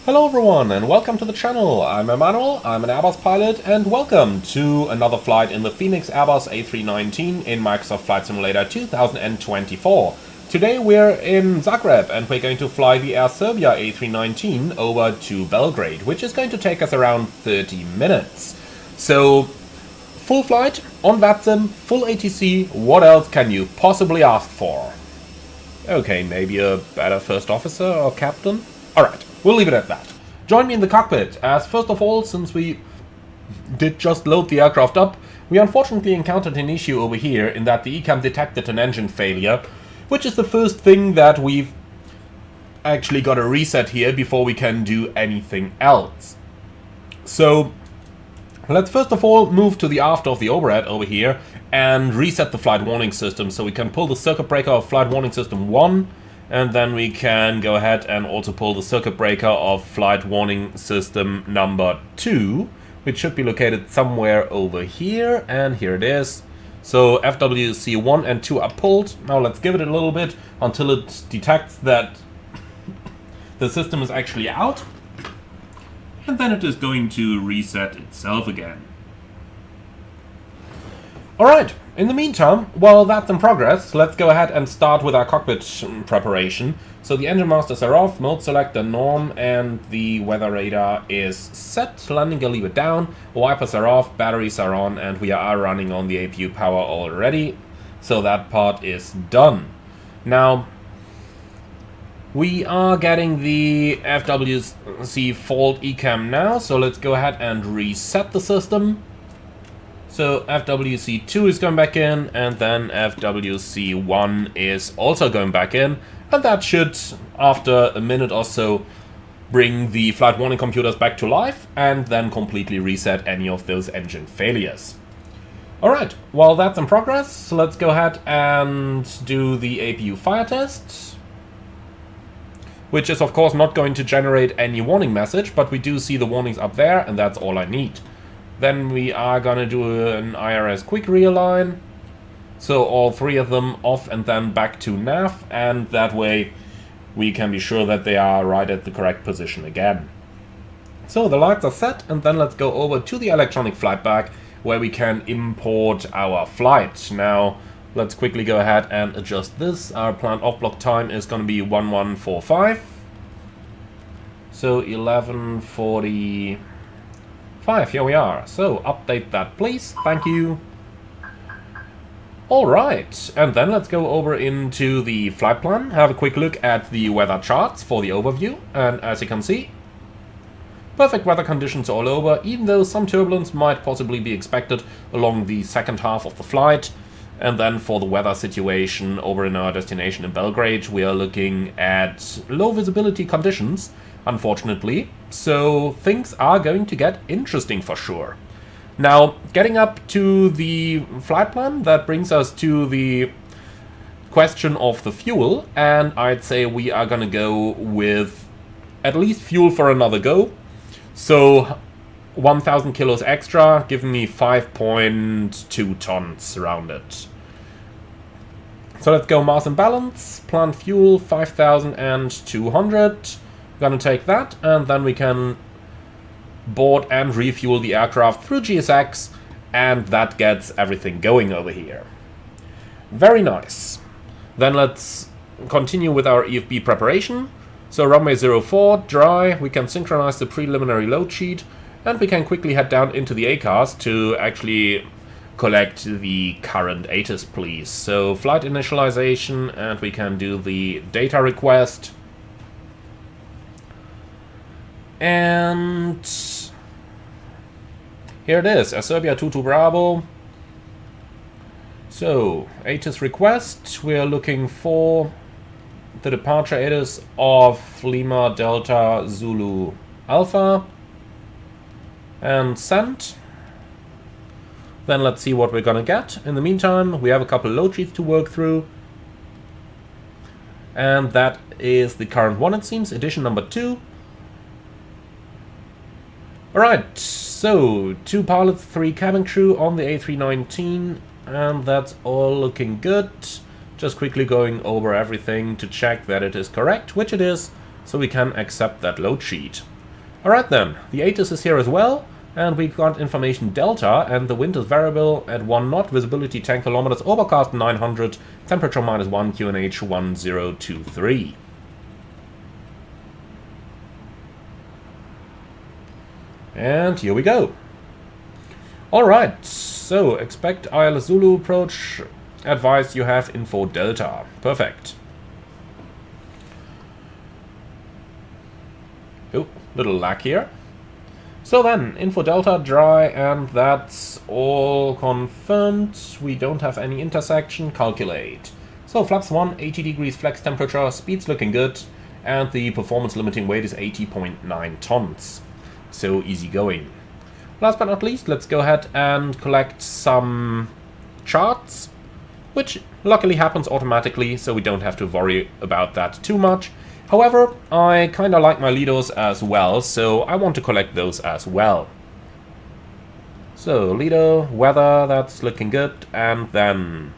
Hello everyone and welcome to the channel. I'm Emmanuel, I'm an Airbus pilot, and welcome to another flight in the Fenix Airbus A319 in Microsoft Flight Simulator 2024. Today we're in Zagreb and we're going to fly the Air Serbia A319 over to Belgrade, which is going to take us around 30 minutes. So, full flight, on VATSIM, full ATC, what else can you possibly ask for? Okay, maybe a better first officer or captain? Alright. We'll leave it at that. Join me in the cockpit, as first of all, since we did just load the aircraft up, we unfortunately encountered an issue over here in that the ECAM detected an engine failure, which is the first thing that we've actually got to reset here before we can do anything else. So, let's first of all move to the aft of the overhead over here and reset the flight warning system, so we can pull the circuit breaker of flight warning system 1, and then we can go ahead and also pull the circuit breaker of flight warning system number 2, which should be located somewhere over here, and here it is. So FWC 1 and 2 are pulled. Now let's give it a little bit until it detects that the system is actually out, and then it is going to reset itself again. Alright, in the meantime, while that's in progress, let's go ahead and start with our cockpit preparation. So the engine masters are off, mode selector norm, and the weather radar is set, landing gear lever down, wipers are off, batteries are on, and we are running on the APU power already. So that part is done. Now, we are getting the FWC fault ECAM now, so let's go ahead and reset the system. So FWC2 is going back in, and then FWC1 is also going back in, and that should, after a minute or so, bring the flight warning computers back to life and then completely reset any of those engine failures. Alright, while that's in progress, let's go ahead and do the APU fire test, which is of course not going to generate any warning message, but we do see the warnings up there, and that's all I need. Then we are gonna do an IRS quick realign, so all three of them off and then back to nav, and that way we can be sure that they are right at the correct position again. So the lights are set, and then let's go over to the electronic flight bag where we can import our flight. Now let's quickly go ahead and adjust this. Our planned off block time is gonna be 1145, so 11:45. Here we are. So update that please, thank you. Alright, and then let's go over into the flight plan, have a quick look at the weather charts for the overview, and as you can see, perfect weather conditions all over, even though some turbulence might possibly be expected along the second half of the flight. And then for the weather situation over in our destination in Belgrade, we are looking at low visibility conditions, unfortunately, so things are going to get interesting for sure. Now, getting up to the flight plan, that brings us to the question of the fuel, and I'd say we are gonna go with at least fuel for another go. So 1000 kilos extra, giving me 5.2 tons rounded. So let's go mass and balance, planned fuel 5200. Gonna take that, and then we can board and refuel the aircraft through GSX, and that gets everything going over here. Very nice. Then let's continue with our EFB preparation. So runway 04, dry, we can synchronize the preliminary load sheet, and we can quickly head down into the ACARS to actually collect the current ATC, please. So flight initialization, and we can do the data request. And here it is, Air Serbia 22 Bravo. So, ATC request, we are looking for the departure ATC of Lima Delta Zulu Alpha. And send. Then let's see what we're gonna get. In the meantime, we have a couple load sheets to work through. And that is the current one, it seems, edition number 2. Alright, so 2 pilots, 3 cabin crew on the A319, and that's all looking good. Just quickly going over everything to check that it is correct, which it is, so we can accept that load sheet. Alright then, the Atus is here as well, and we got information Delta, and the wind is variable at 1 knot, visibility 10 kilometers, overcast 900, temperature -1, QNH 1023. And here we go. Alright, so expect ILS Zulu approach, advice you have info Delta. Perfect. Oh, little lag here. So then, info Delta, dry, and that's all confirmed. We don't have any intersection, calculate. So flaps 1, 80 degrees flex temperature, speed's looking good, and the performance limiting weight is 80.9 tons. So easy going. Last but not least, let's go ahead and collect some charts, which luckily happens automatically, so we don't have to worry about that too much. However, I kinda like my Lidos as well, so I want to collect those as well. So, Lido, weather, that's looking good, and then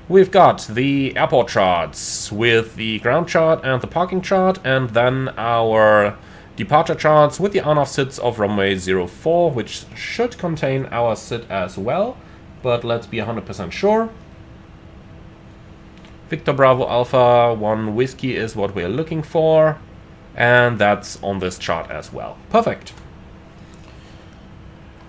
we've got the airport charts with the ground chart and the parking chart, and then our departure charts with the on-off SIDs of runway 04, which should contain our SID as well, but let's be 100% sure. Victor Bravo Alpha 1 Whiskey is what we're looking for, and that's on this chart as well. Perfect.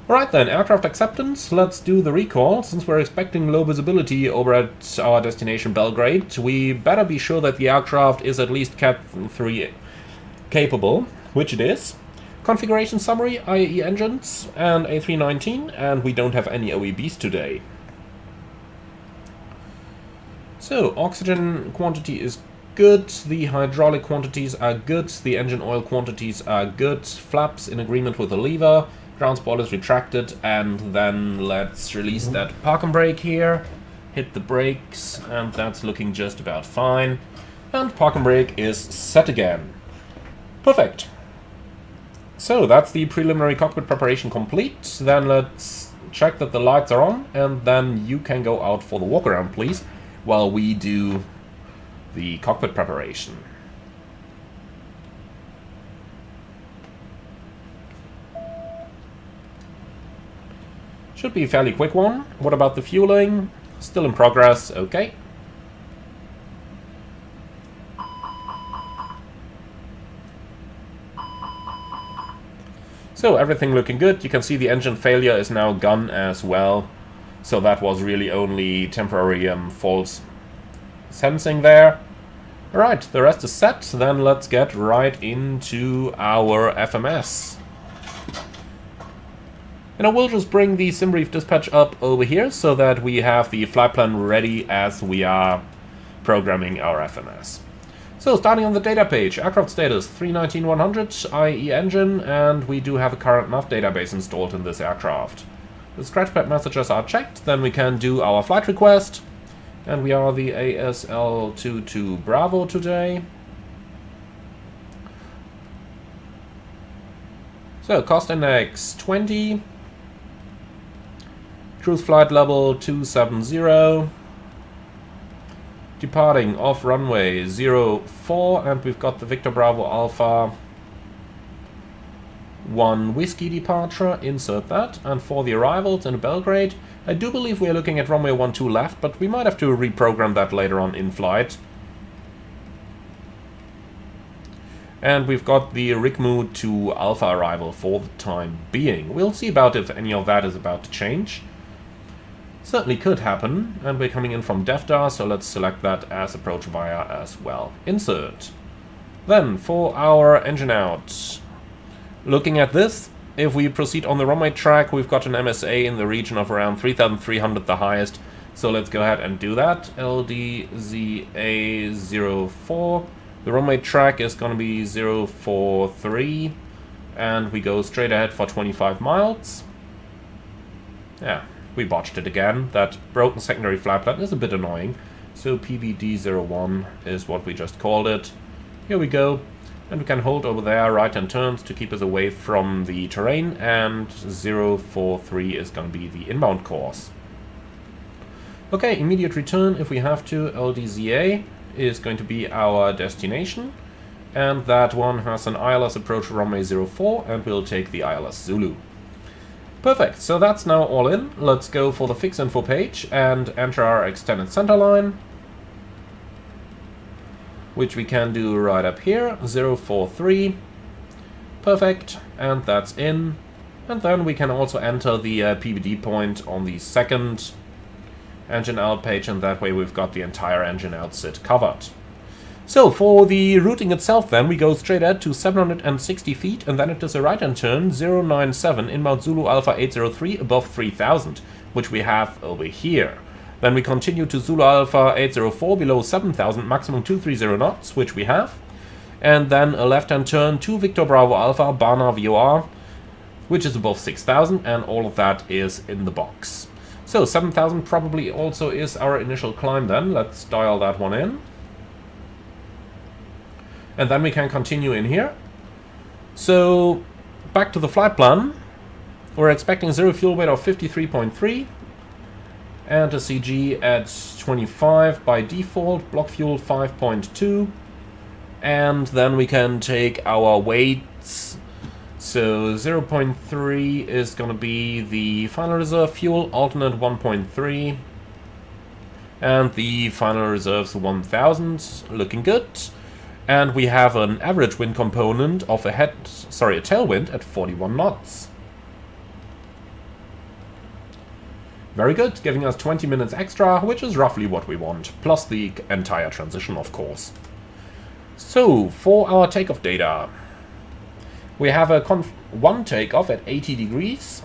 Alright then, aircraft acceptance. Let's do the recall. Since we're expecting low visibility over at our destination Belgrade, we better be sure that the aircraft is at least Cat 3 capable, which it is. Configuration summary, IAE engines and A319, and we don't have any OEBs today. So, oxygen quantity is good, the hydraulic quantities are good, the engine oil quantities are good, flaps in agreement with the lever, ground spoilers retracted, and then let's release that park and brake here, hit the brakes, and that's looking just about fine. And park and brake is set again. Perfect. So, that's the preliminary cockpit preparation complete. Then let's check that the lights are on, and then you can go out for the walk around, please, while we do the cockpit preparation. Should be a fairly quick one. What about the fueling? Still in progress, okay. So everything looking good. You can see the engine failure is now gone as well. So that was really only temporary false sensing there. Alright, the rest is set. Then let's get right into our FMS. And I will just bring the SimBrief dispatch up over here so that we have the flight plan ready as we are programming our FMS. So starting on the data page, aircraft status 319-100, IE engine, and we do have a current nav database installed in this aircraft. The scratchpad messages are checked, then we can do our flight request. And we are the ASL22 Bravo today. So cost index 20. Cruise flight level 270. Departing off runway 04, and we've got the Victor Bravo Alpha 1 Whiskey departure, insert that. And for the arrivals in Belgrade, I do believe we're looking at runway 12 left, but we might have to reprogram that later on in flight. And we've got the RIGMU to Alpha arrival for the time being. We'll see about if any of that is about to change. Certainly could happen, and we're coming in from DEFDA, so let's select that as approach via as well. Insert. Then, for our engine out, looking at this, if we proceed on the runway track, we've got an MSA in the region of around 3,300, the highest, so let's go ahead and do that. LDZA04, the runway track is going to be 043, and we go straight ahead for 25 miles. Yeah. We botched it again. That broken secondary flight plan is a bit annoying. So PBD01 is what we just called it. Here we go. And we can hold over there, right-hand turns to keep us away from the terrain. And 043 is going to be the inbound course. Okay, immediate return if we have to. LDZA is going to be our destination. And that one has an ILS approach runway 04, and we'll take the ILS Zulu. Perfect, so that's now all in. Let's go for the fix info page and enter our extended center line, which we can do right up here, 043. Perfect, and that's in. And then we can also enter the PBD point on the second engine out page, and that way we've got the entire engine outset covered. So for the routing itself then, we go straight ahead to 760 feet, and then it is a right-hand turn, 097, inbound Zulu Alpha 803 above 3000, which we have over here. Then we continue to Zulu Alpha 804 below 7000, maximum 230 knots, which we have. And then a left-hand turn to Victor Bravo Alpha, Bana VOR, which is above 6000, and all of that is in the box. So 7000 probably also is our initial climb then. Let's dial that one in. And then we can continue in here. So back to the flight plan. We're expecting zero fuel weight of 53.3 and a CG at 25 by default, block fuel 5.2, and then we can take our weights. So 0.3 is going to be the final reserve fuel, alternate 1.3, and the final reserves 1000, looking good. And we have an average wind component of a tailwind at 41 knots. Very good, giving us 20 minutes extra, which is roughly what we want, plus the entire transition, of course. So, for our takeoff data, we have a Conf1 takeoff at 80 degrees.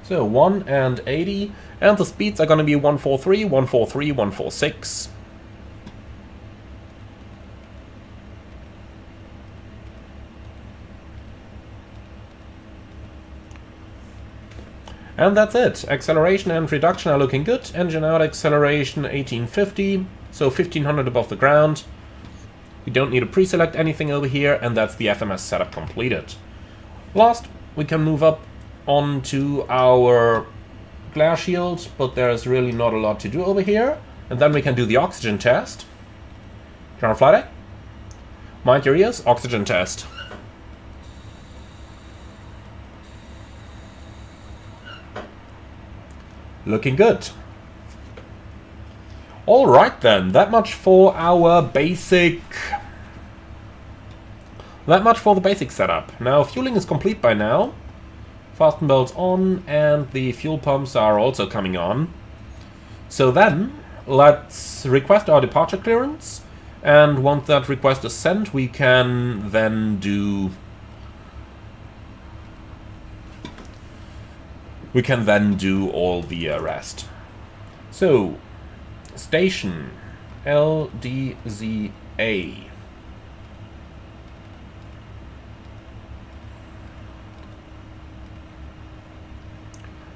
So 1 and 80, and the speeds are going to be 143, 143, 146. And that's it. Acceleration and reduction are looking good. Engine out acceleration 1850, so 1500 above the ground. We don't need to pre-select anything over here, and that's the FMS setup completed. Last, we can move up onto our glare shield, but there's really not a lot to do over here. And then we can do the oxygen test. Turn on flight deck. Mind your ears, oxygen test. Looking good. Alright then, that much for our basic... That much for the basic setup. Now, fueling is complete by now. Fasten belts on, and the fuel pumps are also coming on. So then, let's request our departure clearance. And once that request is sent, we can then do... all the rest. So, station LDZA.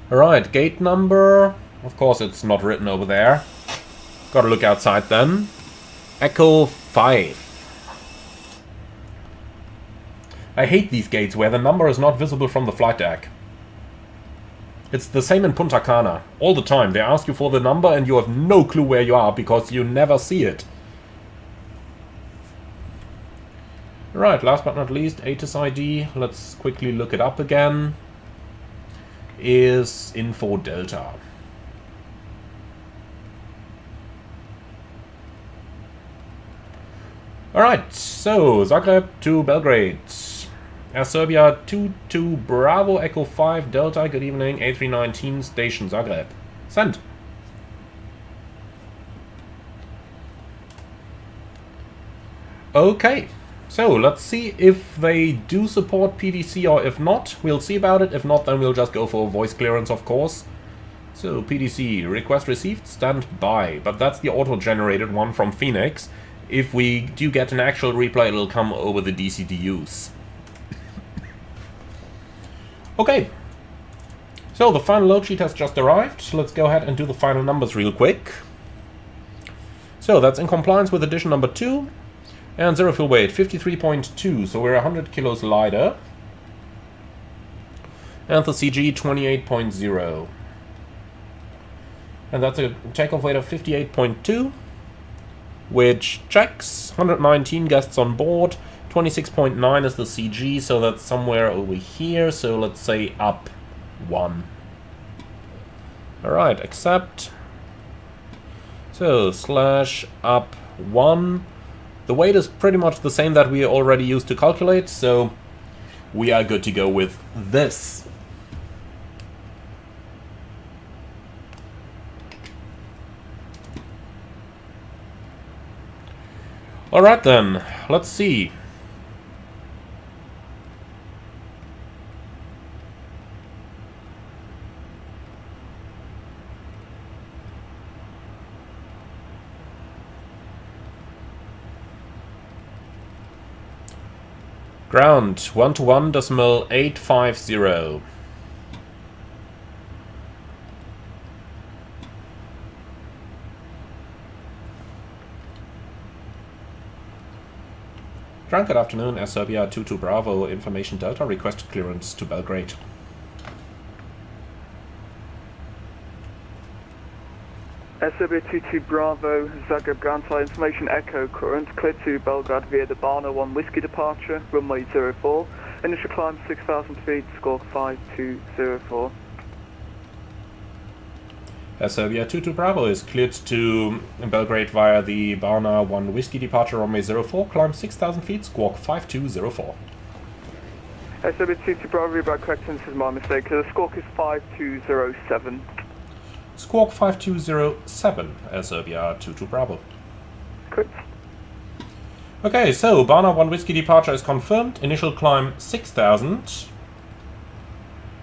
Alright, gate number. Of course, it's not written over there. Gotta look outside then. Echo 5. I hate these gates where the number is not visible from the flight deck. It's the same in Punta Cana. All the time. They ask you for the number and you have no clue where you are because you never see it. Right, last but not least, ATC ID. Let's quickly look it up again. Is Info Delta. Alright, so Zagreb to Belgrade. Air Serbia 22 Bravo Echo 5 Delta, good evening, A319 Station Zagreb. Send. Okay, so let's see if they do support PDC or if not. We'll see about it. If not, then we'll just go for voice clearance, of course. So PDC, request received, stand by. But that's the auto-generated one from Fenix. If we do get an actual reply, it'll come over the DCDUs. Okay, so the final load sheet has just arrived. Let's go ahead and do the final numbers real quick. So that's in compliance with edition number 2. And zero fuel weight, 53.2, so we're 100 kilos lighter. And the CG, 28.0. And that's a takeoff weight of 58.2. which checks 119 guests on board. 26.9 is the CG, so that's somewhere over here. So let's say up 1. Alright, accept. So slash up 1. The weight is pretty much the same that we already used to calculate, so we are good to go with this. Alright then, let's see. Ground 121.850. Ground, good afternoon. Air Serbia 22 Bravo, information Delta, request clearance to Belgrade. Air Serbia 22 Bravo, Zagreb ground flight information Echo, current clear to Belgrade via the Barna 1 Whiskey departure, runway 04, initial climb 6,000 feet, squawk 5204. Air Serbia 22 Bravo is cleared to Belgrade via the Barna 1 Whiskey departure, runway 04, climb 6,000 feet, squawk 5204. Air Serbia 22 Bravo, read correction, this is my mistake, the squawk is 5207. Squawk 5207, Air Serbia 22 Bravo. Correct. Okay, so Barna 1 Whiskey departure is confirmed. Initial climb 6,000.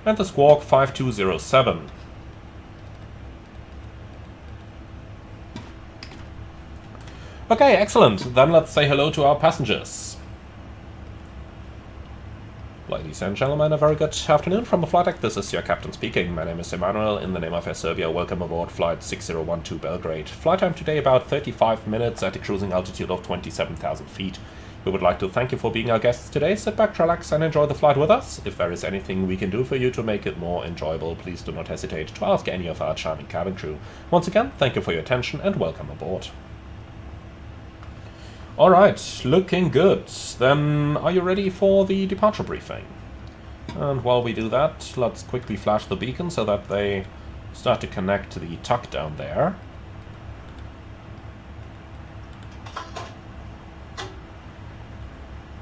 And the squawk 5207. Okay, excellent. Then let's say hello to our passengers. Ladies and gentlemen, a very good afternoon from the flight deck. This is your captain speaking. My name is Emmanuel. In the name of Air Serbia, welcome aboard flight 6012 Belgrade. Flight time today about 35 minutes at a cruising altitude of 27,000 feet. We would like to thank you for being our guests today. Sit back, relax, and enjoy the flight with us. If there is anything we can do for you to make it more enjoyable, please do not hesitate to ask any of our charming cabin crew. Once again, thank you for your attention and welcome aboard. Alright, looking good. Then, are you ready for the departure briefing? And while we do that, let's quickly flash the beacon so that they start to connect to the tuck down there.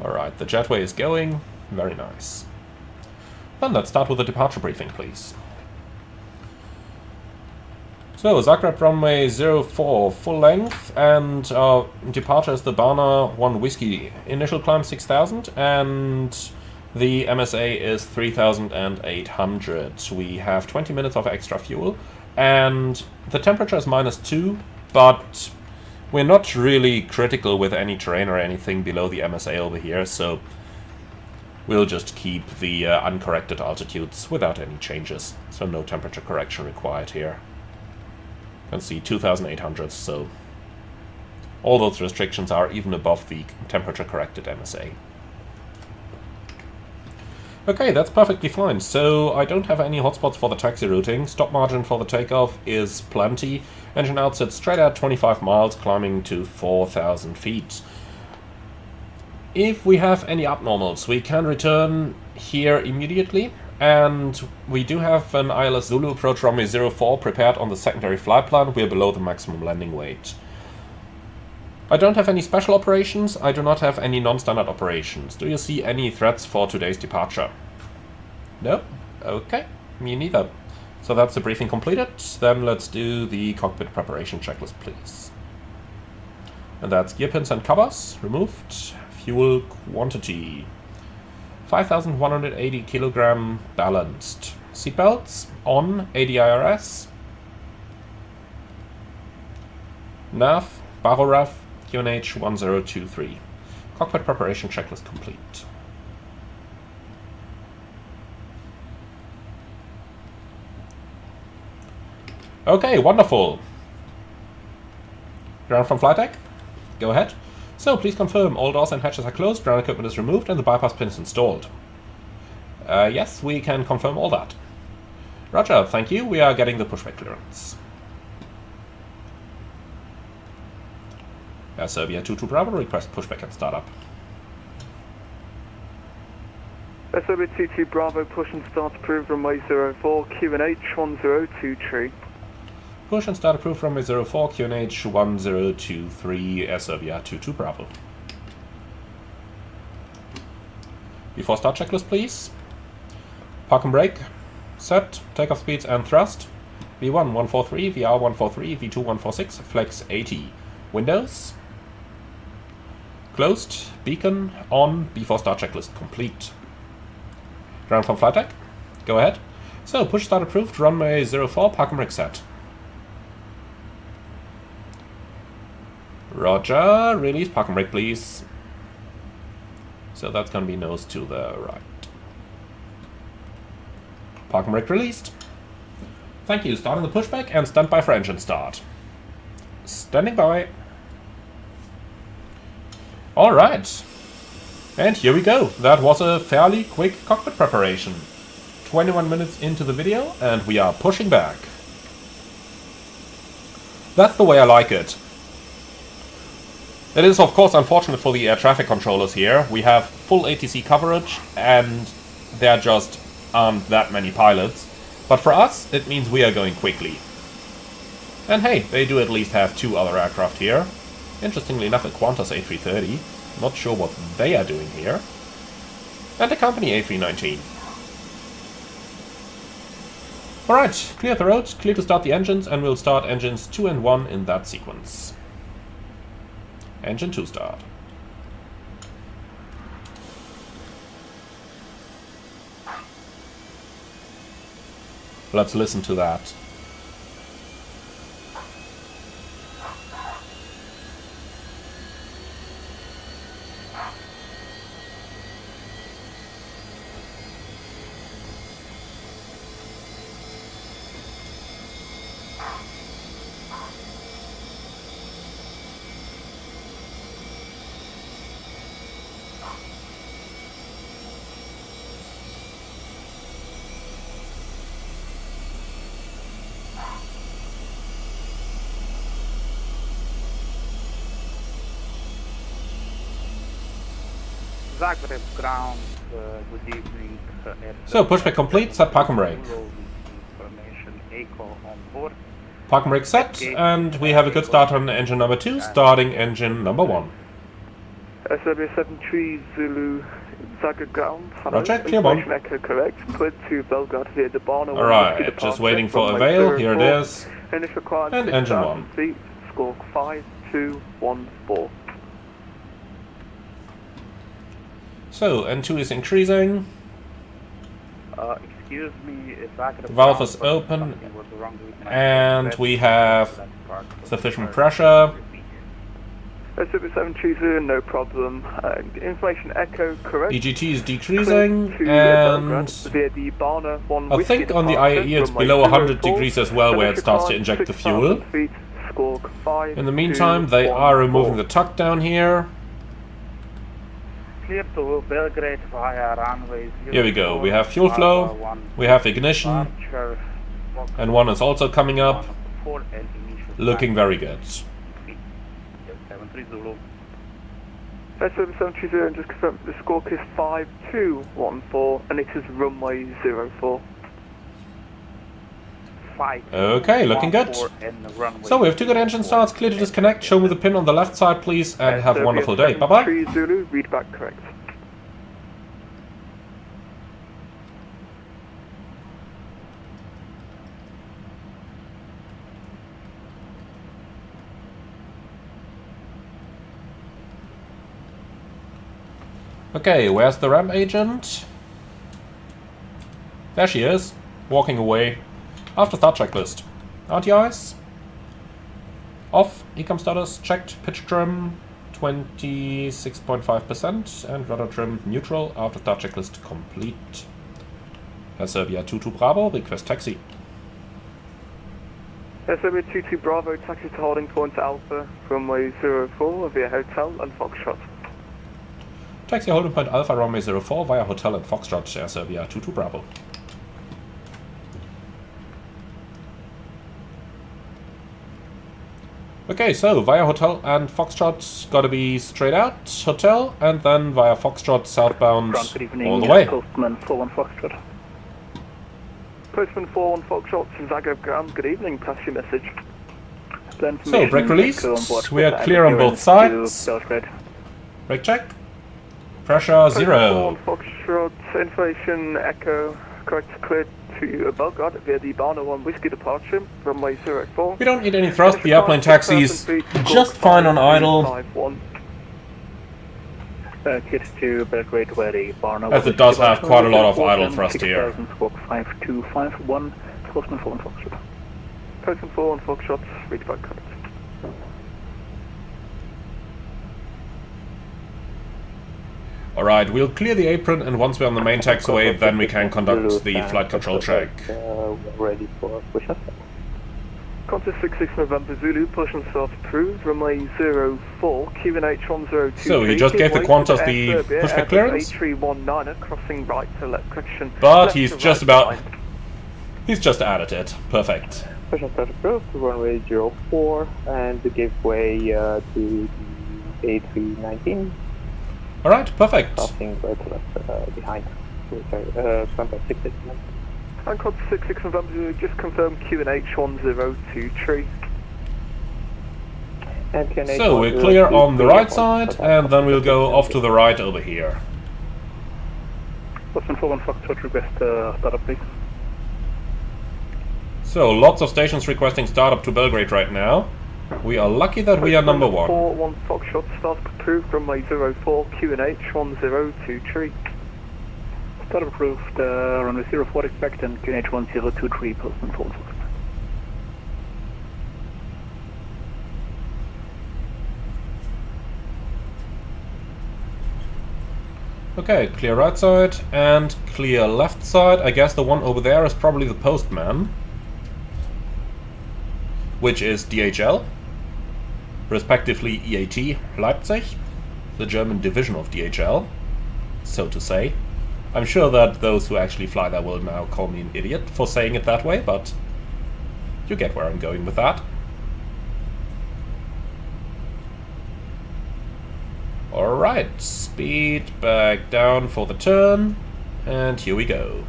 Alright, the jetway is going. Very nice. Then let's start with the departure briefing, please. So, Zagreb runway 04, full length, and departure is the Barna 1 Whiskey. Initial climb 6,000, and the MSA is 3,800. We have 20 minutes of extra fuel, and the temperature is -2, but we're not really critical with any terrain or anything below the MSA over here, so we'll just keep the uncorrected altitudes without any changes. So no temperature correction required here. You can see 2,800, so all those restrictions are even above the temperature corrected MSA. Okay, that's perfectly fine. So I don't have any hotspots for the taxi routing. Stop margin for the takeoff is plenty. Engine out sits straight at 25 miles, climbing to 4,000 feet. If we have any abnormals, we can return here immediately. And we do have an ILS Zulu approach runway 04 prepared on the secondary flight plan. We're below the maximum landing weight. I don't have any special operations. I do not have any non-standard operations. Do you see any threats for today's departure? No? Okay, me neither. So that's the briefing completed. Then let's do the cockpit preparation checklist, please. And that's gear pins and covers removed. Fuel quantity 5,180 kilogram balanced. Seatbelts on, ADIRS. Nav, Baroraf, QNH 1023. Cockpit preparation checklist complete. Okay, wonderful. Ground from flight deck. Go ahead. So, please confirm all doors and hatches are closed, ground equipment is removed, and the bypass pin is installed. Yes, we can confirm all that. Roger, thank you. We are getting the pushback clearance. Air Serbia 22 Bravo, request pushback and startup. Air Serbia 22 Bravo, push and start approved runway 04, QNH 1023. Push and start approved runway 04, QNH 1023, Air Serbia 22 Bravo. Before start checklist, please. Park and brake. Set. Takeoff speeds and thrust. V1 143, VR 143, V2 146, flex 80. Windows. Closed. Beacon on. Before start checklist complete. Ground from flight deck. Go ahead. So, push start approved, runway 04, park and brake set. Roger. Release, park and brake, please. So that's going to be nose to the right. Park and brake released. Thank you. Starting the pushback and stand by for engine start. Standing by. Alright. And here we go. That was a fairly quick cockpit preparation. 21 minutes into the video and we are pushing back. That's the way I like it. It is of course unfortunate for the air traffic controllers here. We have full ATC coverage and there just aren't that many pilots. But for us, it means we are going quickly. And hey, they do at least have two other aircraft here. Interestingly enough, a Qantas A330. Not sure what they are doing here. And a company A319. Alright, clear the road, clear to start the engines, and we'll start engines 2 and 1 in that sequence. Engine 2 start. Let's listen to that. Zagreb ground, good evening. So, pushback complete, set park and brake. Information, echo on board. Park and brake set, and we have a good start on engine number 2, starting engine number 1. SW 73 Zulu Zagreb ground. Roger, clear one. Echo correct. Cleared to Belgrade via the Barna. Alright, just waiting for a veil, here it is. And engine 1. Feet, score 5214. So, N2 is increasing. Excuse me, Zagreb Valve is open, and we have sufficient pressure. SW730, no problem. Information echo correct. EGT is decreasing, and I think on the IAE it's below 100 degrees as well, where it starts to inject the fuel. In the meantime, they are removing the tuck down here. Clear to Belgrade via runway 04. Here we go. We have fuel flow, we have ignition, and one is also coming up. Looking very good. SW730, and just confirm the score is 5214, and it is runway 04. Okay, looking good. So we have 2 good engine starts, clear to disconnect, show me the pin on the left side please, and have a wonderful day. Bye bye. Zulu, read back correct. Okay, where's the ramp agent? There she is, walking away. After start checklist. RTIs. Off. Ecom status checked. Pitch trim 26.5% and rudder trim neutral. After start checklist complete. Air Serbia 22 Bravo, request taxi. Air Serbia 22 Bravo, taxi to holding point Alpha, runway 04 via Hotel and Foxtrot. Taxi holding point Alpha, runway 04 via Hotel and Foxtrot, Air Serbia 22 Bravo. Okay, so via Hotel and Foxtrot, gotta be straight out, Hotel, and then via Foxtrot southbound Good evening, all the way. Postman 41 Foxtrot. Postman 41 Foxtrot, Zagreb ground, good evening, pass your message. So, brake released, we are clear on both sides. Brake check. Pressure 0. Foxtrot, information echo, correct clear to Belgrade via the Barna 1 Whiskey departure, runway 04. We don't need any thrust, the airplane taxis just fine on idle. Kit to Belgrade where the Barna As it does have quite a lot of idle thrust here. 5251, Postman 41 Foxtrot. Postman 41 Foxtrot, reach back correct. Alright, we'll clear the apron, and once we're on the main taxiway, then we can conduct the flight control check. Ready for push-up. Qantas 66 November Zulu, push and start approved, runway 04, QNH 1023. So he just gave the Qantas the pushback clearance? A319, crossing right to left correction. But he's just about... he's just added it. Perfect. Push and start approved, runway 04, and give way to the A319. Alright, perfect. Crossing right to left behind. Qantas 66 November. And Qantas 66 November Zulu, just confirm QNH 1023. So we're clear on the right side, and then we'll go off to the right over here. Postman 41 Foxtrot, request startup please. So lots of stations requesting startup to Belgrade right now. We are lucky that we are number 1. 41 Foxtrot, startup approved, runway 04, QNH 1023. Startup approved, runway 04 expect and QNH 1023, Postman 41 Foxtrot. Okay, clear right side and clear left side. I guess the one over there is probably the postman, which is DHL, respectively EAT Leipzig, the German division of DHL, so to say. I'm sure that those who actually fly there will now call me an idiot for saying it that way, but you get where I'm going with that. Alright, speed back down for the turn, and here we go.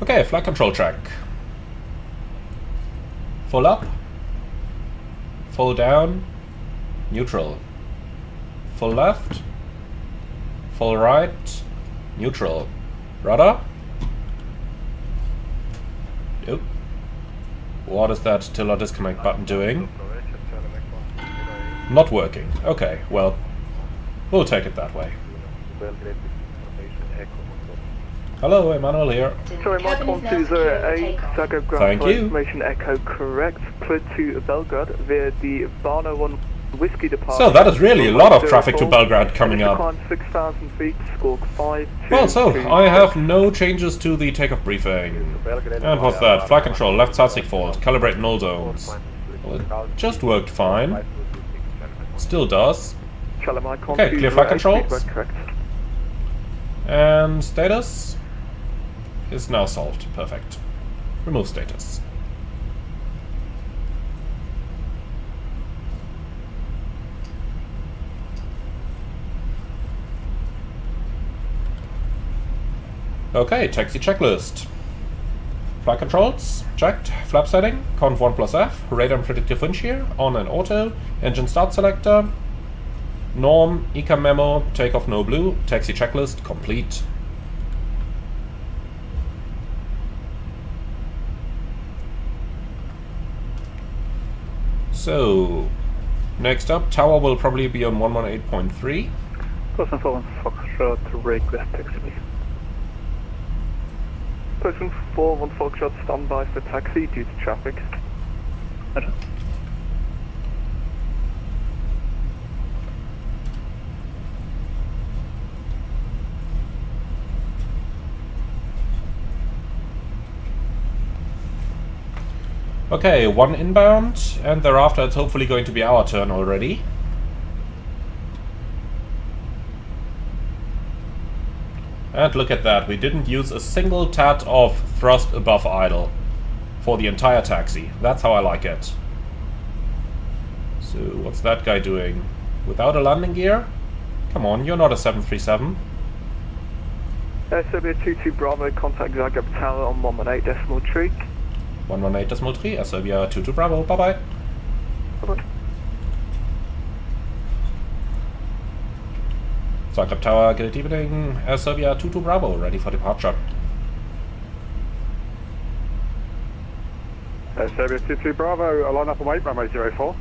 Okay, flight control check. Full up, full down, neutral. Full left, full right, neutral. Rudder. Nope. What is that tiller disconnect button doing? Not working. Okay, well, we'll take it that way. Hello, Emmanuel here. Sorry, Mike 1208, Zagreb ground Thank you. information echo correct, cleared to Belgrade via the Barna 1 Whiskey departure. So that is really a lot of traffic to Belgrade coming up. Climb 6,000 feet, score 5. Well, so I have no changes to the takeoff briefing. And what's that? Flight control, left side stick fault, calibrate null zones. Well, it just worked fine. Still does. Okay, clear flight controls. And status is now solved. Perfect. Remove status. Okay, taxi checklist. Flight controls, checked. Flap setting, conv 1+F, radar and predictive wind shear, on and auto, engine start selector, norm, ECAM memo, takeoff no blue, taxi checklist, complete. So, next up, tower will probably be on 118.3. Postman 41 Foxtrot, request taxi please. Postman 41 Foxtrot, standby for taxi due to traffic. Roger. Okay, one inbound, and thereafter it's hopefully going to be our turn already. And look at that, we didn't use a single tad of thrust above idle for the entire taxi. That's how I like it. So, what's that guy doing? Without a landing gear? Come on, you're not a 737. Serbia 22 Bravo, contact Zagreb Tower on 118.3. 118.3, Serbia 22 Bravo, bye-bye. Bye-bye. Zagreb Tower, good evening, Serbia 22 Bravo, ready for departure. Serbia 22 Bravo, line up and wait, runway 04.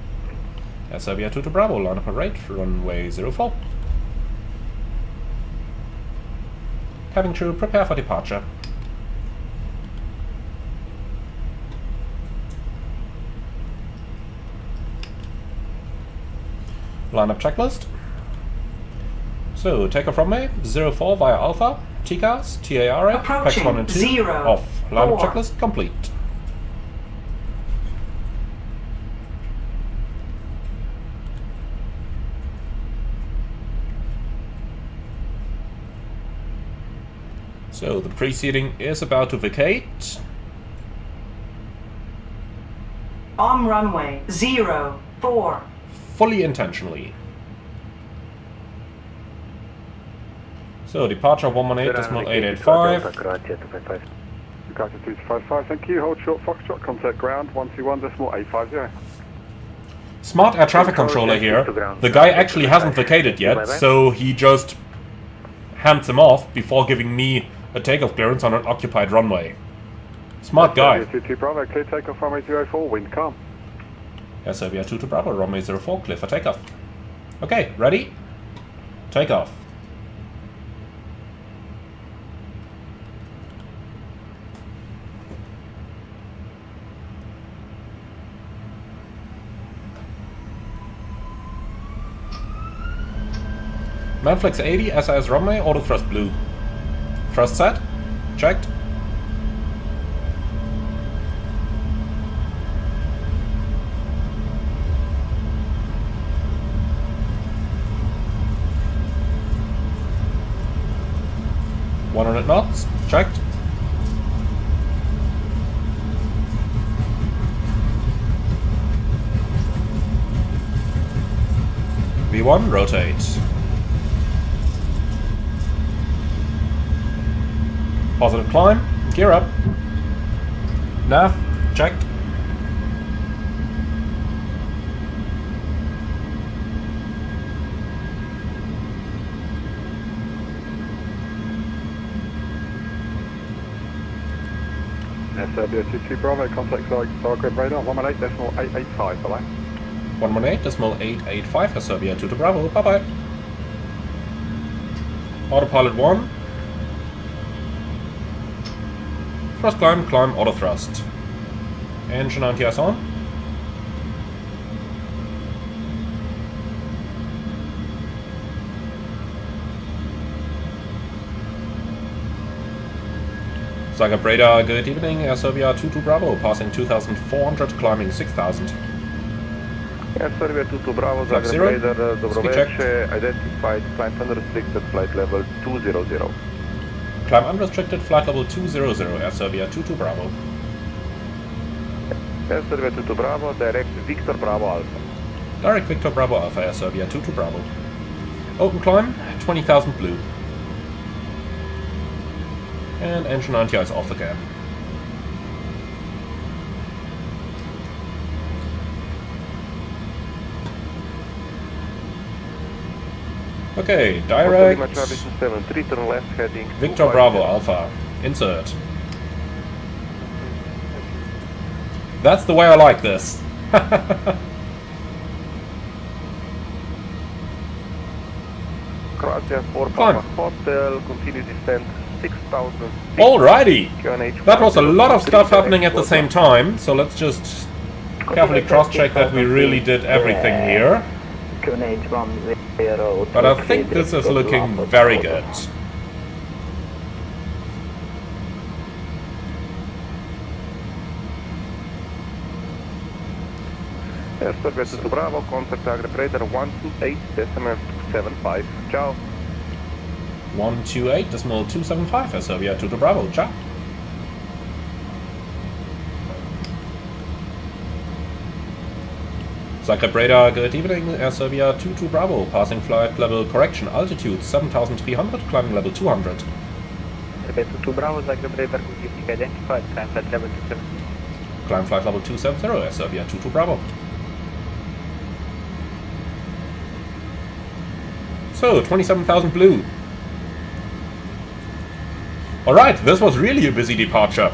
Serbia 22 Bravo, line up and rate, runway 04. Cabin crew, prepare for departure. Lineup checklist. So, takeoff runway 04 via Alpha, TCAS, TARA, PAX 1 and 2, off. Lineup checklist complete. So, the preceding is about to vacate. On runway 04. Fully intentionally. So, departure 118.885. Gotcha 255, thank you. Hold short Foxtrot, contact ground 121.850. Smart air traffic controller here. The guy actually hasn't vacated yet, so he just hands him off before giving me a takeoff clearance on an occupied runway. Smart guy. 22 Bravo, clear takeoff runway 04, wind calm. Serbia 22 Bravo, runway 04, clear for takeoff. Okay, ready? Takeoff. Manflex 80, SAS runway, auto thrust blue. Thrust set, checked. .100 knots, checked. V1, rotate. Positive climb, gear up. Nav, checked. Serbia 22 Bravo, contact Zagreb radar 118.885, bye-bye. 118.885, Serbia 22 Bravo, bye-bye. Autopilot 1. Thrust climb, climb, auto thrust. Engine anti-ice on. Zagreb radar, good evening, Serbia 22 Bravo, passing 2,400, climbing 6,000. Serbia 22 Bravo, Flap Zagreb 0. radar, Speed Dobroveče, identified, climb unrestricted, flight level 200. Climb unrestricted, flight level 200, Air Serbia 22 Bravo. Air Serbia 22 Bravo, direct Victor Bravo Alpha. Direct Victor Bravo Alpha, Air Serbia 22 Bravo. Open climb, 20,000 blue. And engine anti-ice off again. Okay, direct Victor Bravo Alpha. Insert. That's the way I like this. Croatia 4 Climb. Papa Hotel, continue descent 6,000 feet. Alrighty! QNH That was a lot of stuff happening at the same time, so let's just carefully cross-check that we really did everything here. But I think this is looking very good. Serbia 22 Bravo, contact Zagreb radar 128.75. Ciao. 128.275 Serbia 2 to Bravo, ciao. Zagreb radar, good evening, Air Serbia 2 to Bravo, passing flight level correction, altitude 7,300, climbing level 200. Serbia 2 to Bravo, Zagreb radar, good evening, identified, climb flight level 270. Climb flight level 270, Air Serbia 2 to Bravo. So, 27,000 blue. Alright, this was really a busy departure.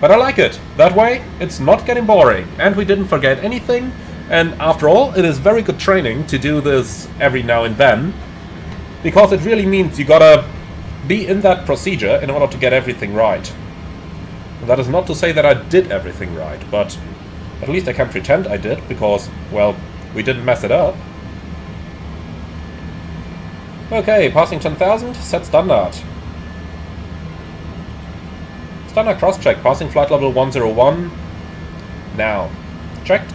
But I like it. That way, it's not getting boring. And we didn't forget anything. And after all, it is very good training to do this every now and then. Because it really means you gotta be in that procedure in order to get everything right. And that is not to say that I did everything right, but at least I can pretend I did, because, well, we didn't mess it up. Okay, passing 10,000, set standard. Standard cross-check, passing flight level 101. Now. Checked.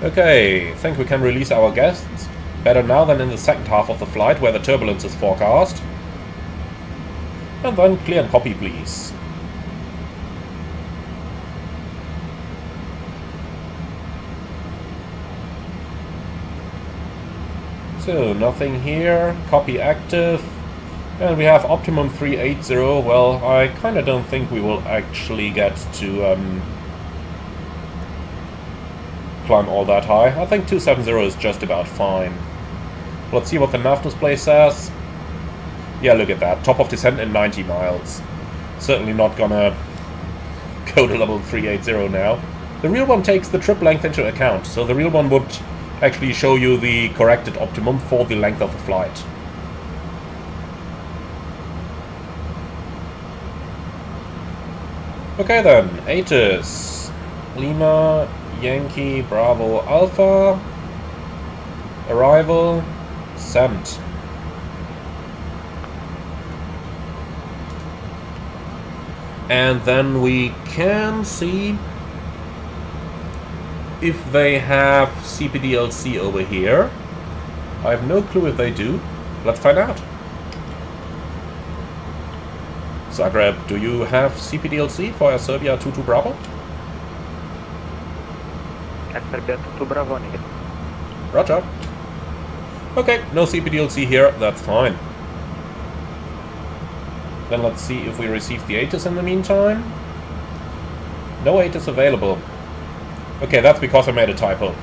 Okay, think we can release our guests. Better now than in the second half of the flight, where the turbulence is forecast. And then clear and copy, please. So, nothing here. Copy active. And we have optimum 380. Well, I kind of don't think we will actually get to climb all that high. I think 270 is just about fine. Let's see what the nav display says. Yeah, look at that. Top of descent in 90 miles. Certainly not gonna go to level 380 now. The real one takes the trip length into account, so the real one would actually show you the corrected optimum for the length of the flight. Okay then, ATC, Lima, Yankee, Bravo, Alpha, arrival, sent. And then we can see if they have CPDLC over here. I have no clue if they do. Let's find out. Zagreb, do you have CPDLC for Serbia 2 to Bravo? Serbia 2 to Bravo, negative. Roger. Okay, no CPDLC here, that's fine. Then let's see if we received the ATIS in the meantime. No ATIS available. Okay, that's because I made a typo.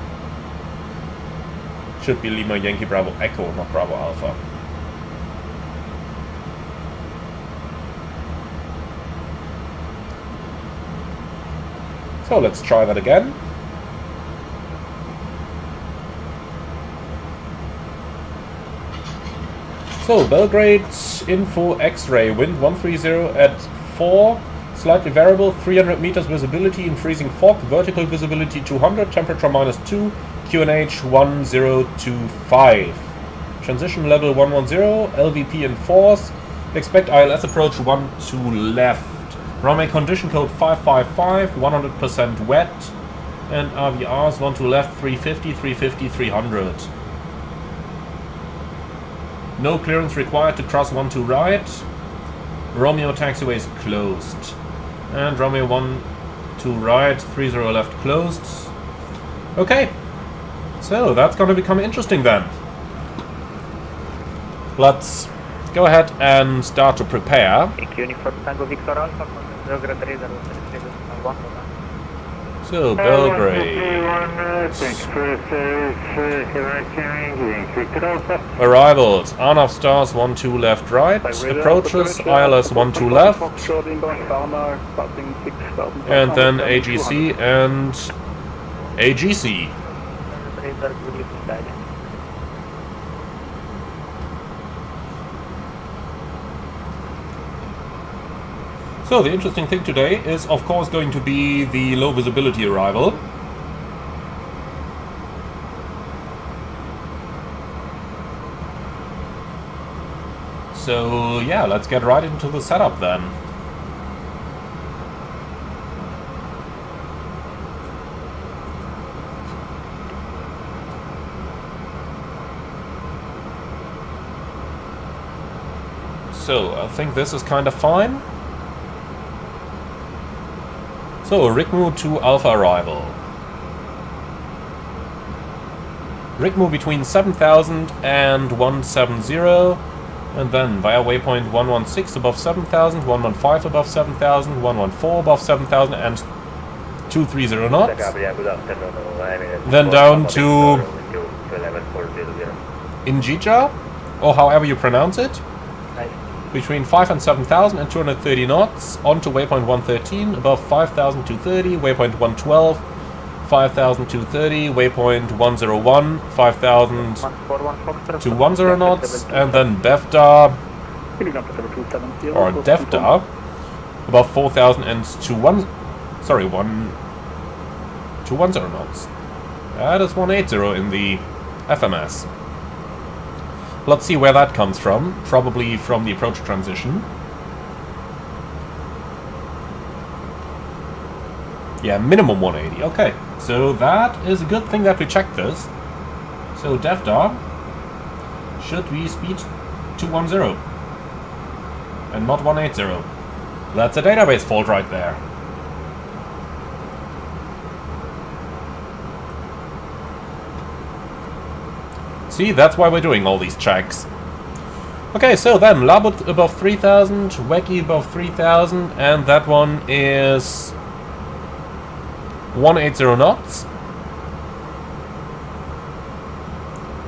Should be Lima Yankee Bravo Echo, not Bravo Alpha. So let's try that again. So, Belgrade, info X-ray, wind 130 at 4, slightly variable, 300 meters visibility, increasing fog, vertical visibility 200, temperature -2, QNH 1025. Transition level 110, LVP in force, expect ILS approach 12 left. Runway condition code 555, 100% wet, and RVRs 12 left, 350, 350, 300. No clearance required to cross 12 right. Romeo taxiway is closed. And Romeo 12 right, 30 left closed. Okay. So that's going to become interesting then. Let's go ahead and start to prepare. Uniform Tango Victor Alpha, Belgrade radar, So, Belgrade. Arrivals, Arnav Stars 12 left right, approaches ILS 12 left, and then AGC and AGC. So the interesting thing today is of course going to be the low visibility arrival. So yeah, let's get right into the setup then. So, I think this is kind of fine. So, RIGMU to Alpha arrival. RIGMU between 7000 and 170, and then via waypoint 116 above 7000, 115 above 7000, 114 above 7000, and 230 knots. Then down to Injija, or however you pronounce it. Between 5 and 7,000 and 230 knots, onto waypoint 113, above 5,230, waypoint 112, 5,230, waypoint 101, 5,000 to 10 knots, and then BEFDA, or DEFDA, above 4,000 and to 10 knots. That is 180 in the FMS. Let's see where that comes from. Probably from the approach transition. Yeah, minimum 180. Okay, so that is a good thing that we checked this. So DEFDA should be speed 210 and not 180. That's a database fault right there. See, that's why we're doing all these checks. Okay, so then Labut above 3000, Wacky above 3000, and that one is 180 knots.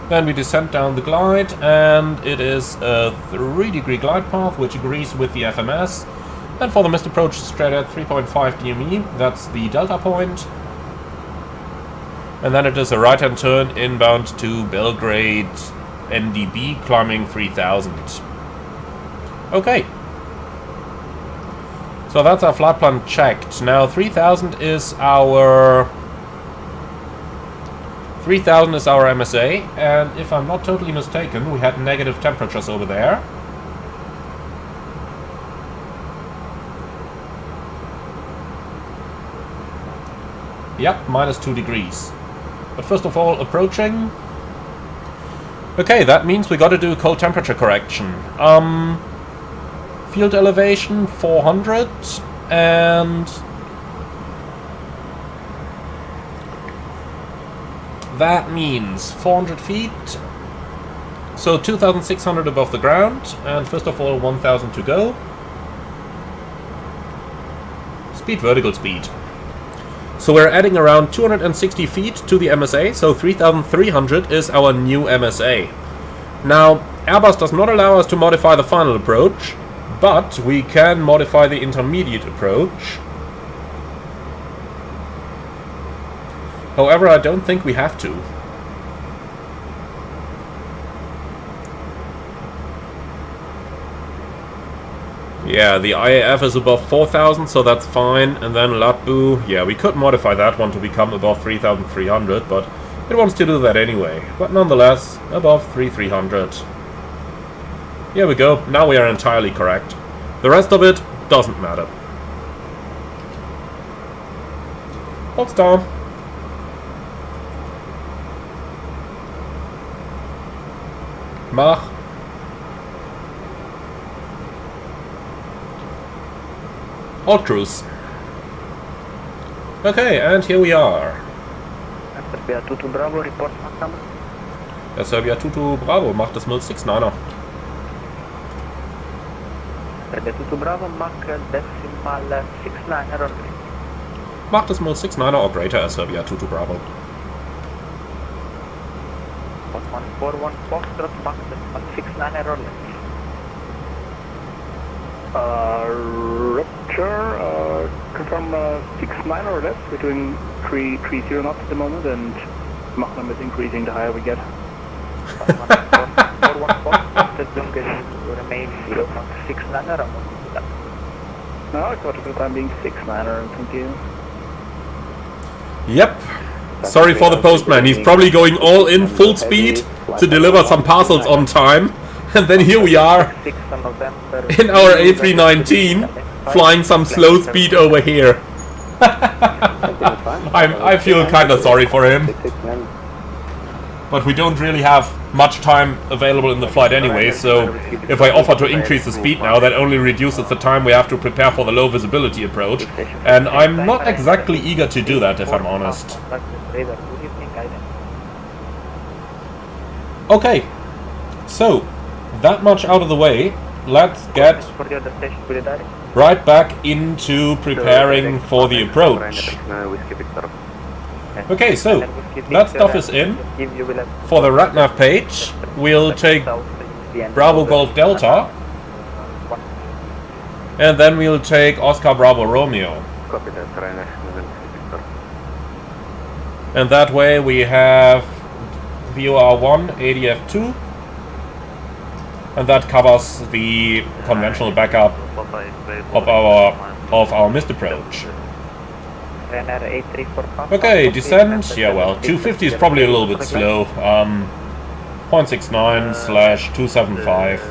Then we descend down the glide, and it is a 3-degree glide path, which agrees with the FMS. And for the missed approach straight at 3.5 DME, that's the delta point. And then it is a right-hand turn inbound to Belgrade NDB, climbing 3000. Okay. So that's our flight plan checked. Now 3000 is our MSA, and if I'm not totally mistaken, we had negative temperatures over there. Yep, -2 degrees. But first of all, approaching. Okay, that means we gotta do a cold temperature correction. Field elevation 400, and that means 400 feet. So 2,600 above the ground, and first of all 1,000 to go. Speed, vertical speed. So we're adding around 260 feet to the MSA, so 3,300 is our new MSA. Now, Airbus does not allow us to modify the final approach, but we can modify the intermediate approach. However, I don't think we have to. Yeah, the IAF is above 4,000, so that's fine. And then Latbu, yeah, we could modify that one to become above 3,300, but it wants to do that anyway. But nonetheless, above 3,300. Here we go, now we are entirely correct. The rest of it doesn't matter. Hold down. Mach. Hold cruise. Okay, and here we are. Serbia 22 Bravo, report Mach number. Ja, Serbia 22 Bravo, macht das 069er. Serbia 22 Bravo, Mach decimal 69 error. Macht das 069er or greater as Serbia 22 Bravo. 1141 Foxtrot, Mach decimal 69 error. Rupture, confirm 69 or less. We're doing 330 knots at the moment, and Mach number is increasing the higher we get. 1141 Foxtrot, the Dungas remain 69 error. No, I thought for the time being 69er, thank you. Yep. Sorry for the postman, he's probably going all in full speed to deliver some parcels on time. And then here we are in our A319 flying some slow speed over here. I feel kinda sorry for him. but we don't really have much time available in the flight anyway, so if I offer to increase the speed now, that only reduces the time we have to prepare for the low visibility approach, and I'm not exactly eager to do that, if I'm honest. Okay, so, that much out of the way, let's get right back into preparing for the approach. Okay, so that stuff is in. For the RadNav page, we'll take Bravo Golf Delta, and then we'll take Oscar Bravo Romeo. And that way we have VOR1 ADF2, and that covers the conventional backup of our missed approach. Okay, descent, yeah well, 250 is probably a little bit slow, 0.69/275.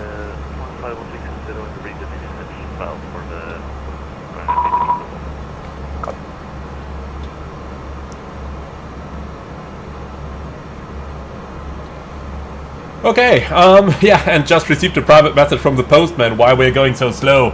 Okay, yeah, and just received a private message from the postman why we're going so slow.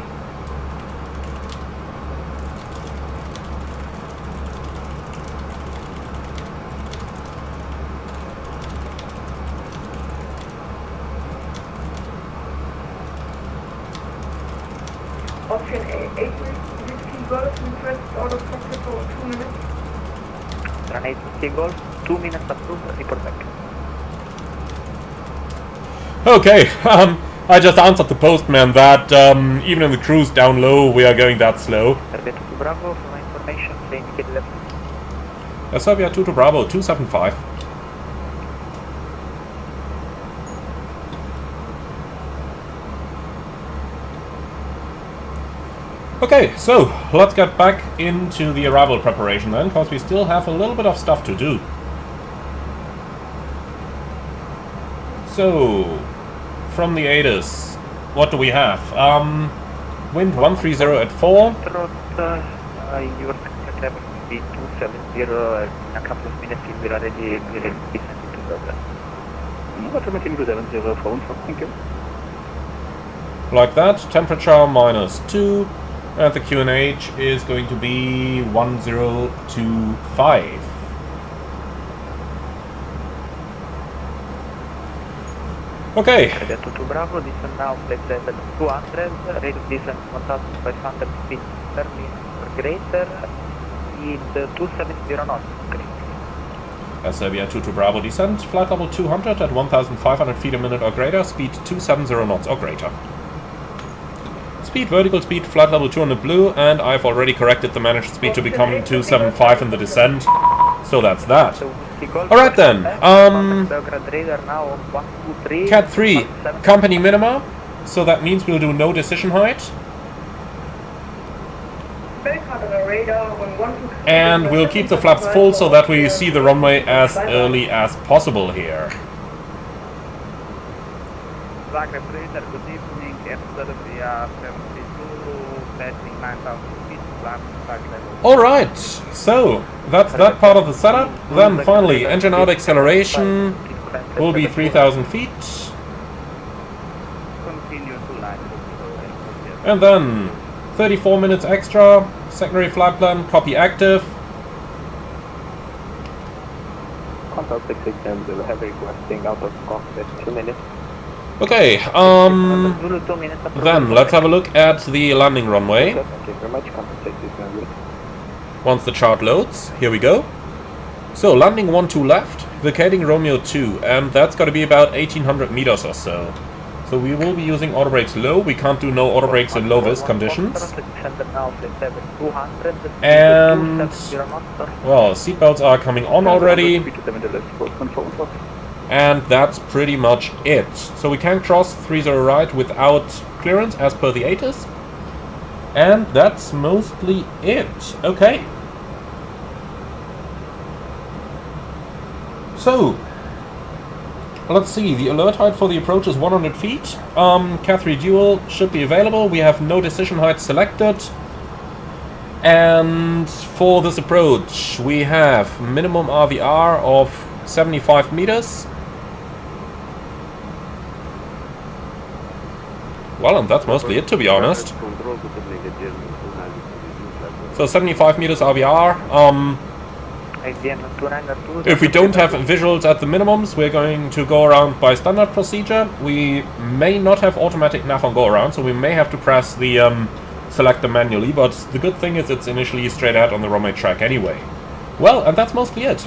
Option A, 8 whiskey golf, request out of cockpit for 2 minutes. Run 8 whiskey golf, 2 minutes approved, report back. Okay, I just answered the postman that even in the cruise down low we are going that slow. Bravo, for my information, they indicate left. Serbia 2 to Bravo 275. Okay, so let's get back into the arrival preparation then, because we still have a little bit of stuff to do. So, from the ATC, what do we have? Wind 130 at 4. Your cabin will be 270, in a couple of minutes you'll be ready to descend into Belgrade. Thank you. Like that, temperature -2, and the QNH is going to be 1025. Okay. To Bravo, descend now, let's say 200, rate of descent 1500 feet per minute or greater, speed 270 knots. Serbia 2 to Bravo descent, flight level 200 at 1500 feet a minute or greater, speed 270 knots or greater. Speed, vertical speed, flight level 200 blue, and I've already corrected the managed speed to become 275 in the descent, so that's that. Alright then, Cat 3, company minima, so that means we'll do no decision height. And we'll keep the flaps full so that we see the runway as early as possible here. Zagreb, good evening, F-Serbia 72, passing 9,000 feet, flat level. Alright, so that's that part of the setup. Then finally, engine out acceleration will be 3,000 feet. And then 34 minutes extra, secondary flight plan, copy active. Contact 66 will have requesting out of cockpit 2 minutes. Okay, then let's have a look at the landing runway. Thank you very much. Contact 66 Once the chart loads, here we go. So landing 1-2 left, vacating Romeo 2, and that's got to be about 1800 meters or so. So we will be using auto brakes low. We can't do no auto brakes in low vis conditions. And well, seatbelts are coming on already. And that's pretty much it. So we can cross 30 right without clearance as per the ATC. And that's mostly it. Okay. So, let's see. The alert height for the approach is 100 feet. Cat 3 dual should be available. We have no decision height selected. And for this approach, we have minimum RVR of 75 meters. Well, and that's mostly it, to be honest. So 75 meters RBR. If we don't have visuals at the minimums, we're going to go around by standard procedure. We may not have automatic nav on go around, so we may have to press the selector manually, but the good thing is it's initially straight out on the runway track anyway. Well, and that's mostly it.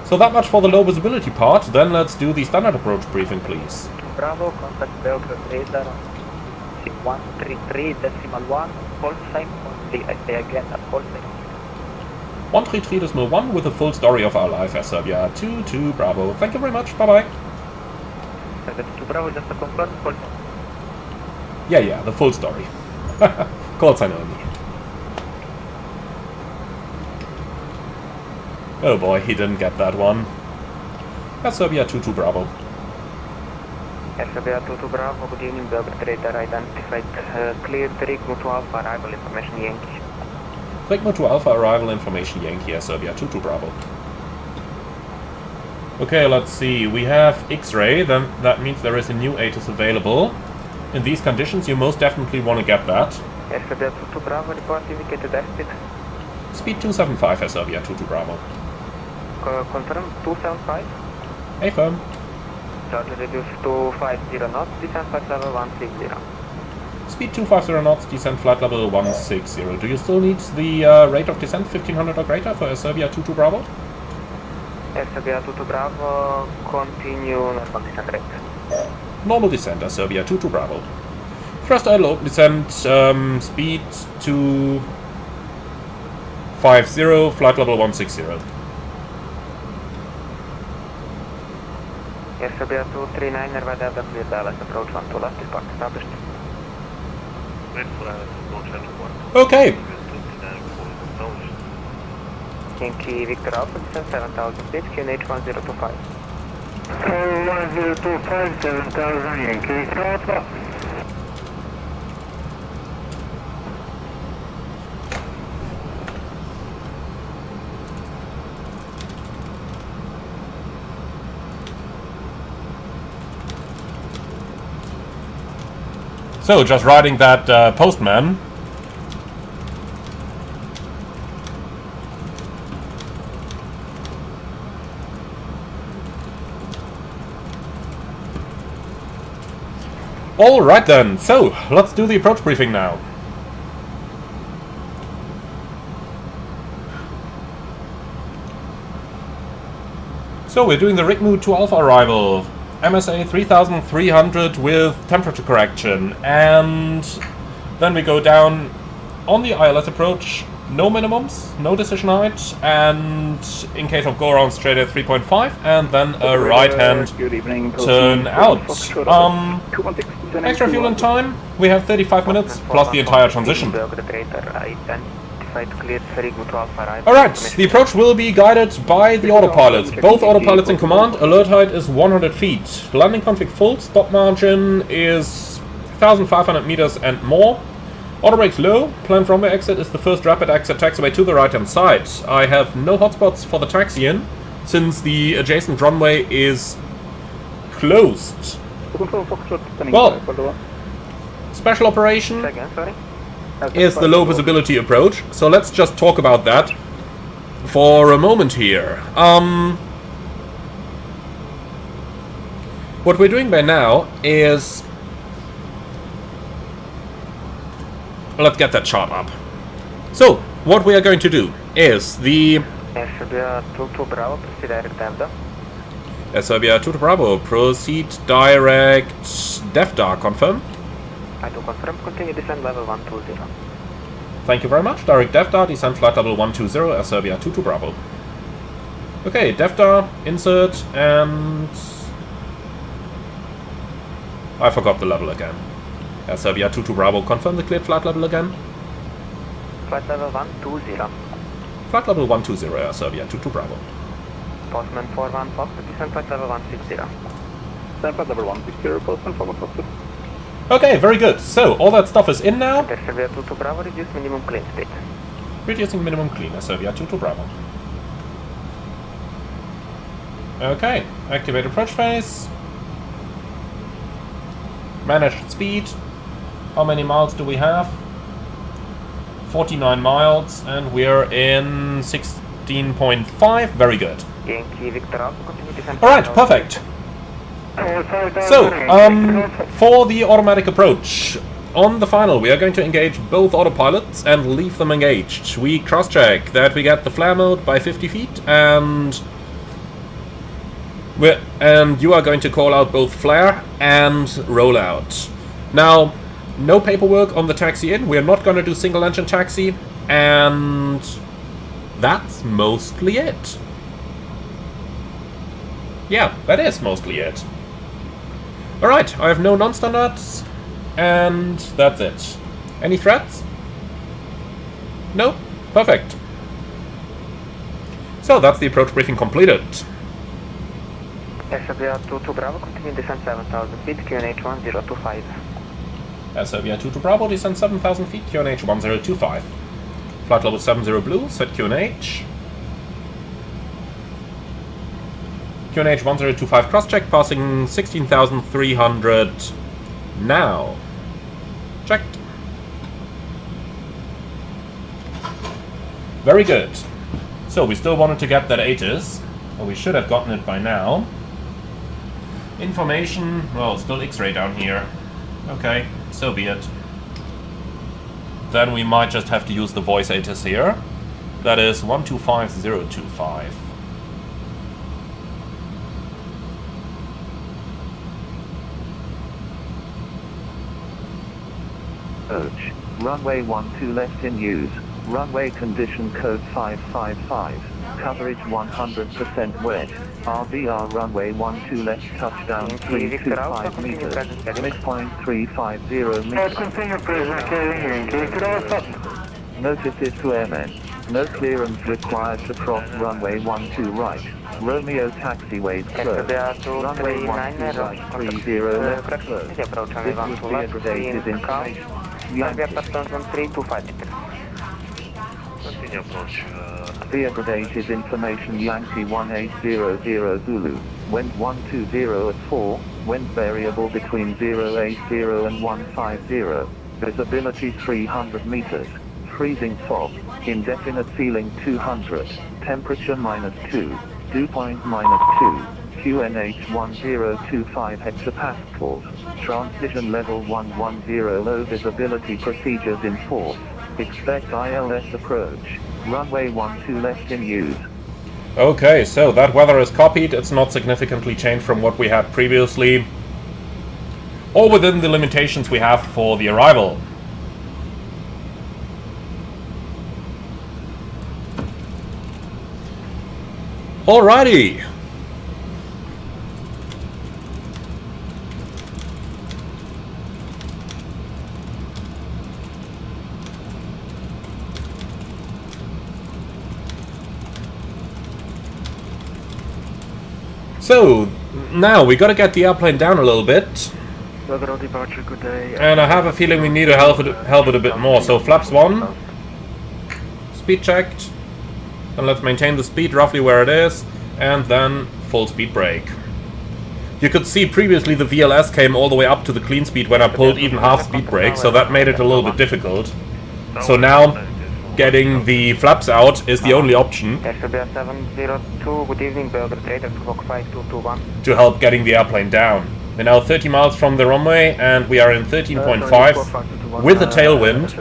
So that much for the low visibility part. Then let's do the standard approach briefing, please. Bravo, contact Belgrade radar 133.1, call sign only, I say again, a call sign. 133.1 with the full story of our life, Serbia 22 Bravo. Thank you very much, bye bye. Serbia 2 Bravo, just to confirm, call sign. Yeah, the full story. Call sign only. Oh boy, he didn't get that one. That's Serbia 22 Bravo. Serbia 22 Bravo, good evening, Belgrade radar identified, cleared Rigmo to Alpha, arrival information Yankee. Rigmo to Alpha, arrival information Yankee, Serbia 22 Bravo. Okay, let's see, we have X-ray, then that means there is a new ATC available. In these conditions, you most definitely want to get that. Serbia 22 Bravo, report indicated airspeed. Speed 275, Serbia 22 Bravo. Confirm 275. Affirm. Throttle reduced to 50 knots, descent flight level 160. Speed 250 knots, descent flight level 160. Do you still need the rate of descent 1500 or greater for Serbia 22 Bravo? Serbia 22 Bravo, continue normal descent rate. Normal descent, Serbia 22 Bravo. Thrust idle descent, speed 250, flight level 160. Serbia 239, Airway Delta clear direct approach 1 to left, report established. Okay. Yankee Victor Alpha, descent 7000 feet, QNH 1025. 1025, 7000, Yankee Victor Alpha. So, just riding that postman. Alright then, so, let's do the approach briefing now. So, we're doing the Rigmo to Alpha arrival. MSA 3300 with temperature correction, and then we go down on the ILS approach, no minimums, no decision height, and in case of go around straight at 3.5, and then a right hand turn out. Extra fuel and time, we have 35 minutes plus the entire transition. Alright, the approach will be guided by the autopilots. Both autopilots in command. Alert height is 100 feet. Landing config full. Stop margin is 1,500 meters and more. Auto brakes low. Planned runway exit is the first rapid exit taxiway to the right hand side. I have no hotspots for the taxi in, since the adjacent runway is closed. Well, special operation is the low visibility approach, so let's just talk about that for a moment here. What we're doing by now is... let's get that chart up. So, what we are going to do is the... Serbia 22 Bravo, proceed direct Delta. Serbia 22 Bravo, proceed direct DEFDA, confirm. I do confirm, continue descent level 120. Thank you very much. Direct DEFDA, descent flight level 120, Serbia 22 Bravo. Okay, DEFDA, insert, and... I forgot the level again. Serbia 22 Bravo, confirm the cleared flight level again. Flight level 120. Flight level 120, Serbia 22 Bravo. Postman 41 Fox, descent flight level 160. Descent flight level 160, Postman 41 Fox. Okay, very good. So, all that stuff is in now. Serbia 22 Bravo, reduce minimum clean speed. Reducing minimum clean, Serbia 22 Bravo. Okay, activate approach phase. Managed speed. How many miles do we have? 49 miles, and we're in 16.5. Very good. Alright, perfect. So, for the automatic approach, on the final we are going to engage both autopilots and leave them engaged. We cross-check that we get the flare mode by 50 feet, and you are going to call out both flare and rollout. Now, no paperwork on the taxi in, we are not going to do single engine taxi, and that's mostly it. Yeah, that is mostly it. Alright, I have no non-standards, and that's it. Any threats? No? Perfect. So that's the approach briefing completed. Serbia 22 Bravo, continue descent 7,000 feet, QNH 1025. Serbia 22 Bravo, descent 7,000 feet, QNH 1025. Flight level 70 blue, set QNH. QNH 1025 cross-check, passing 16,300 now. Checked. Very good. So we still wanted to get that ATIS, or we should have gotten it by now. Information, well, still X-ray down here. Okay, so be it. Then we might just have to use the voice ATIS here. That is 125025. Approach. Runway 12 left in use. Runway condition code 555. Coverage 100% wet. RVR runway 12 left touchdown 325 meters. Midpoint 350 meters. Notices to airmen. No clearance required to cross runway 12 right. Romeo taxiways closed. Runway 12 right 30 left closed. This was the updated information. The updated information Yankee 1800 Zulu. Wind 120 at 4. Wind variable between 080 and 150. Visibility 300 meters. Freezing fog. Indefinite ceiling 200. Temperature -2. Dew point -2. QNH 1025 hectopascals. Transition level 110. Low visibility procedures in force. Expect ILS approach. Runway 12 left in use. Okay, so that weather is copied. It's not significantly changed from what we had previously, or within the limitations we have for the arrival. Alrighty. So, now we gotta get the airplane down a little bit. Departure, good day. And I have a feeling we need to help it a bit more. So flaps 1, speed checked, and let's maintain the speed roughly where it is, and then full speed brake. You could see previously the VLS came all the way up to the clean speed when I pulled even half speed brake, so that made it a little bit difficult. So now, getting the flaps out is the only option Serbia 702, good evening, Belgrade, Clock 5221. to help getting the airplane down. We're now 30 miles from the runway, and we are in 13.5 with a tailwind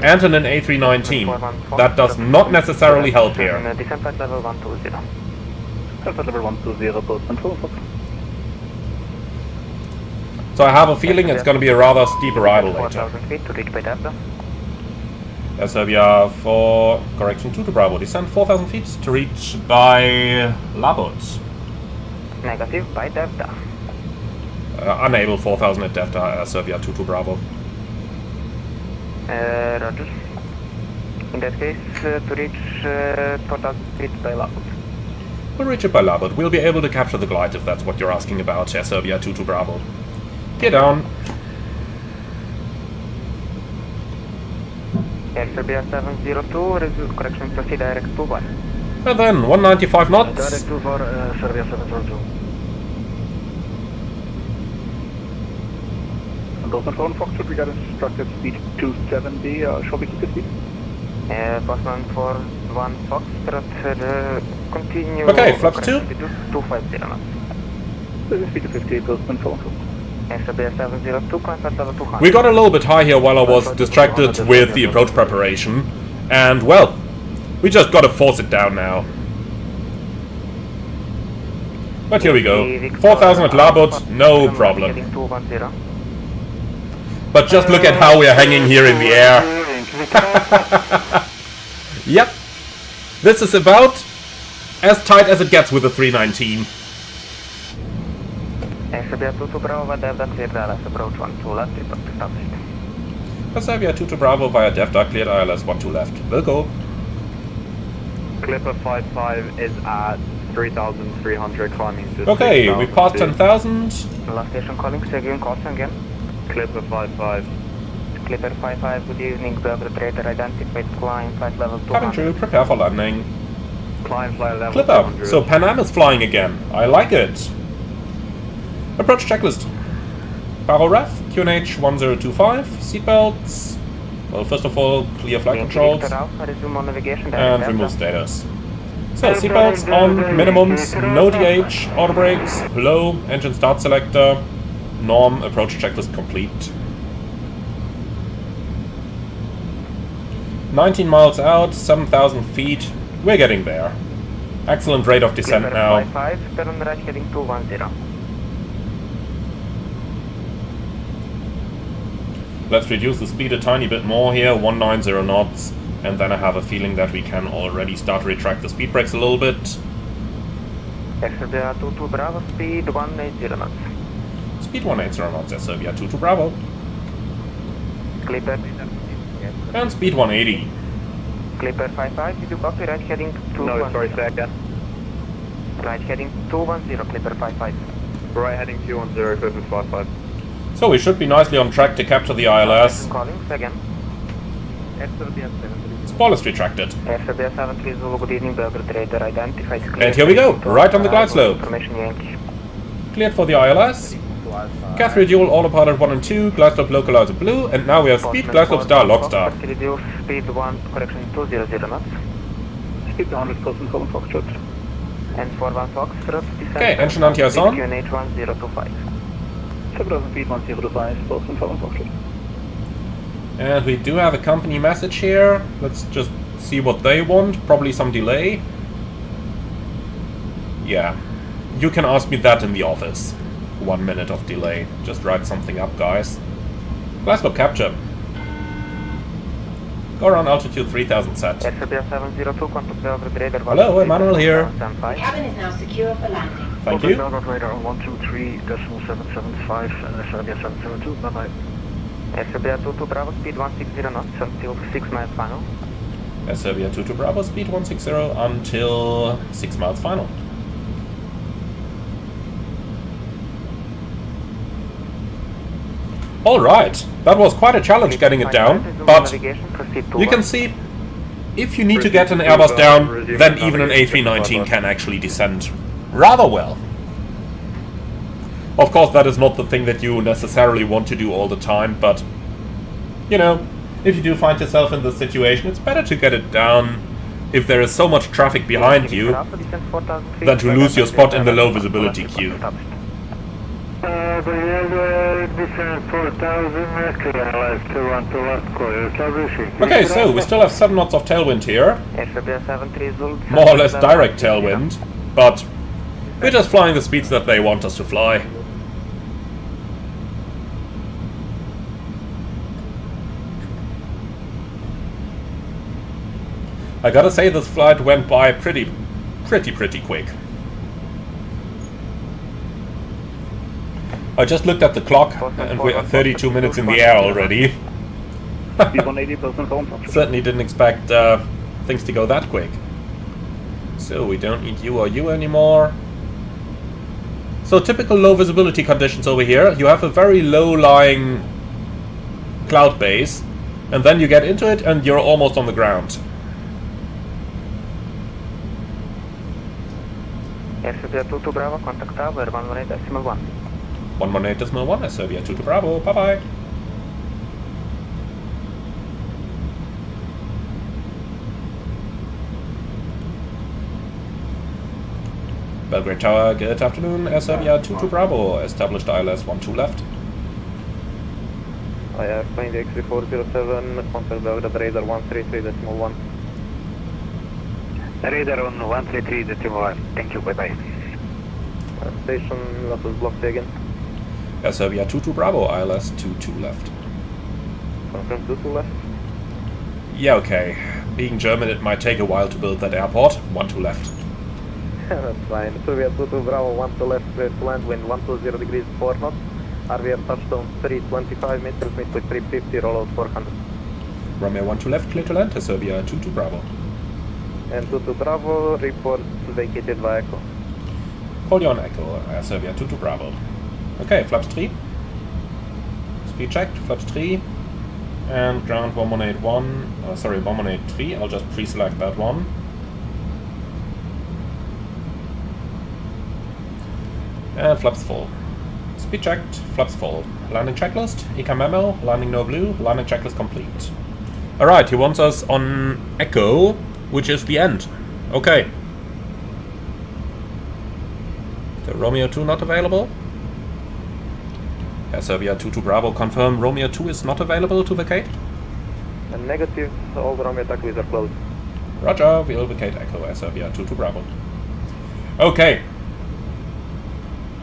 and an A319. That does not necessarily help here. Descent flight level 120. Level 120, both control. So I have a feeling it's going to be a rather steep arrival later. 4,000 feet to reach by Delta. Serbia for correction 2 to Bravo. Descend 4,000 feet to reach by Labot. Negative by Delta. Unable 4,000 at Delta, Serbia 2 to Bravo. Roger. In that case, to reach 4,000 feet by Labot. We'll reach it by Labot. We'll be able to capture the glide if that's what you're asking about, Serbia 2 to Bravo. Get down. Air Serbia 702, correction, proceed direct to 1. And then 195 knots. Direct to for Serbia 702. Boston Phone Foxtrot, we got instructed speed 270, shall we keep the speed? Boston 41 Foxtrot, continue. Okay, flaps 2. 250 knots. This is speed 250, Boston Phone Foxtrot. SBA 702, contact level 200. We got a little bit high here while I was distracted with the approach preparation. And, well, we just gotta force it down now. But here we go. 4,000 at Labut, no problem. But just look at how we are hanging here in the air. Yep. This is about as tight as it gets with a 319. Serbia 2 to Bravo via DevDuck, cleared ILS 12 left. We'll go. Clipper 55 is at 3,300 climbing to Okay, we've passed 10,000. Last station calling, Sergio Corsair again. Clipper 55. Clipper 55, good evening, Belgrade radar identified, climb flight level 200. Cabin crew, prepare for landing. Climb flight level Clipper, 200. so Pan Am is flying again. I like it. Approach checklist. Paro ref, QNH 1025, seatbelts. Well, first of all, clear flight controls. And remove status. So, seatbelts on, minimums, no DH, auto brakes, low, engine start selector, norm, approach checklist complete. 19 miles out, 7,000 feet, we're getting there. Excellent rate of descent now. Turn right heading 210. Let's reduce the speed a tiny bit more here, 190 knots, and then I have a feeling that we can already start to retract the speed brakes a little bit. Serbia 22 Bravo, speed 180 knots. Speed 180 knots, Serbia 22 Bravo. Clipper. And speed 180. Clipper 55, did you copy right heading 210? No, sorry, say again. Right heading 210, Clipper 55. Right heading 210, Clipper 55. So we should be nicely on track to capture the ILS. Calling, again. Spoil is retracted. SBA 73 Zulu, good evening, Belgrade radar identified. And here we go, right on the glide slope. Cleared for the ILS. Cath Redual, autopilot 1 and 2, glide slope localizer blue, and now we have speed, glide slope star, log star. Reduce speed 1, correction 200 knots. Speed 100, Boston Phone Foxtrot. And 41 Foxtrot, descent. Okay, engine anti-ice on. QNH 1025. 7,000 feet, 105, Boston Phone Foxtrot. And we do have a company message here. Let's just see what they want. Probably some delay. Yeah. You can ask me that in the office. 1 minute of delay. Just write something up, guys. Glasgow capture. Go around altitude 3000 set. Hello, Emmanuel here. The cabin is now secure for landing. Thank you. Radar 123.775 and Serbia 702, bye-bye. Serbia 22 Bravo, speed 160 knots until 6 miles final. Serbia 22 Bravo, speed 160 until 6 miles final. Alright, that was quite a challenge getting it down, but you can see, if you need to get an Airbus down, then even an A319 can actually descend rather well. Of course, that is not the thing that you necessarily want to do all the time, but, you know, if you do find yourself in this situation, it's better to get it down if there is so much traffic behind you than to lose your spot in the low visibility queue. Okay, so we still have 7 knots of tailwind here. More or less direct tailwind, but we're just flying the speeds that they want us to fly. I gotta say, this flight went by pretty quick. I just looked at the clock, and we're 32 minutes in the air already. Certainly didn't expect things to go that quick. So we don't need you or you anymore. So typical low visibility conditions over here. You have a very low-lying cloud base, and then you get into it and you're almost on the ground. Serbia 22 Bravo, contact tower 118.1. 118.1, Serbia 22 Bravo, bye bye. Belgrade Tower, good afternoon. Air Serbia 22 Bravo, established ILS 12 left. I have plane X3407, contact Belgrade radar 133.1. Radar on 133.1, thank you, bye bye. Station, Asus block again. Air Serbia 22 Bravo, ILS 22 left. Confirm 22 left. Yeah, okay. Being German, it might take a while to build that airport. 12 left. That's fine. Serbia 22 Bravo, 12 left, clear to land, wind 120 degrees 4 knots. RVR touchdown 325 meters, midway 350, rollout 400. Romeo 12 left, clear to land. Air Serbia 22 Bravo. And 22 Bravo, report vacated by Echo. Call you on Echo, Air Serbia 22 Bravo. Okay, flaps 3. Speed checked, flaps 3. And ground 1181, sorry, 1183. I'll just pre-select that one. And flaps full. Speed checked, flaps full. Landing checklist, ECA memo, landing no blue, landing checklist complete. Alright, he wants us on Echo, which is the end. Okay. So Romeo 2 not available. Air Serbia 22 Bravo, confirm Romeo 2 is not available to vacate. And negative, all the Romeo taxiways are closed. Roger, we'll vacate Echo, Air Serbia 22 Bravo. Okay.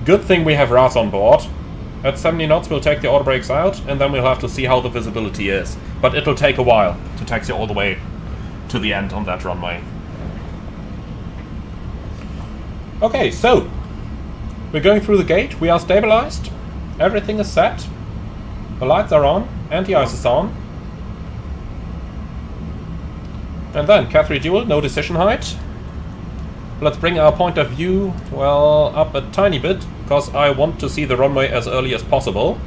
Good thing we have RAS on board. At 70 knots we'll take the auto brakes out, and then we'll have to see how the visibility is. But it'll take a while to taxi all the way to the end on that runway. Okay, so we're going through the gate, we are stabilized. Everything is set. The lights are on. Anti-ice is on. And then Cat3 dual, no decision height. Let's bring our point of view, well, up a tiny bit, because I want to see the runway as early as possible.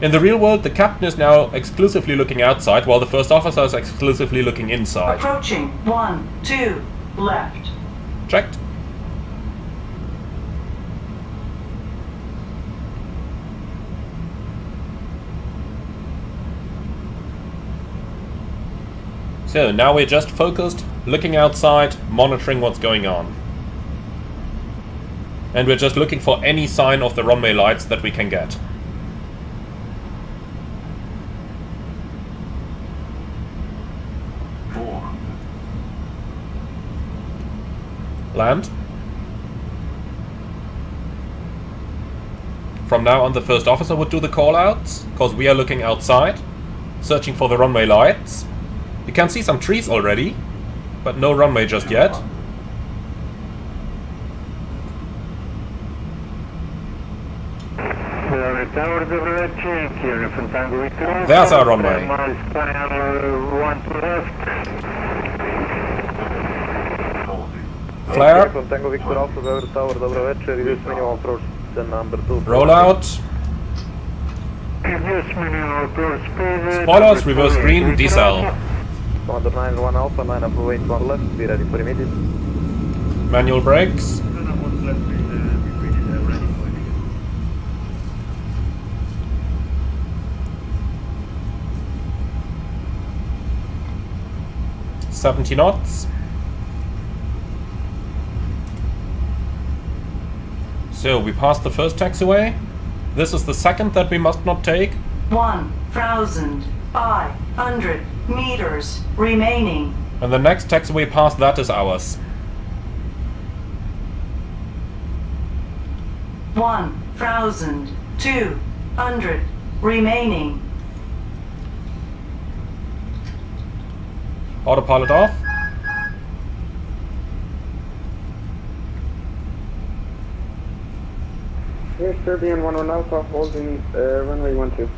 In the real world, the captain is now exclusively looking outside, while the first officer is exclusively looking inside. Approaching 12 left. Checked. So now we're just focused, looking outside, monitoring what's going on. And we're just looking for any sign of the runway lights that we can get. Land. From now on the first officer would do the call-outs, because we are looking outside, searching for the runway lights. You can see some trees already, but no runway just yet. There's our runway. Flare. Rollout. Spoilers, reverse green, decel. Commander 91 Alpha, 9 up 81 left, be ready for immediate. Manual brakes. $70 knots. So we passed the first taxiway. This is the second that we must not take. 1,500 meters remaining. And the next taxiway past that is ours. 1,200 remaining. Autopilot off. Here's Serbian 11 Alpha holding runway 12.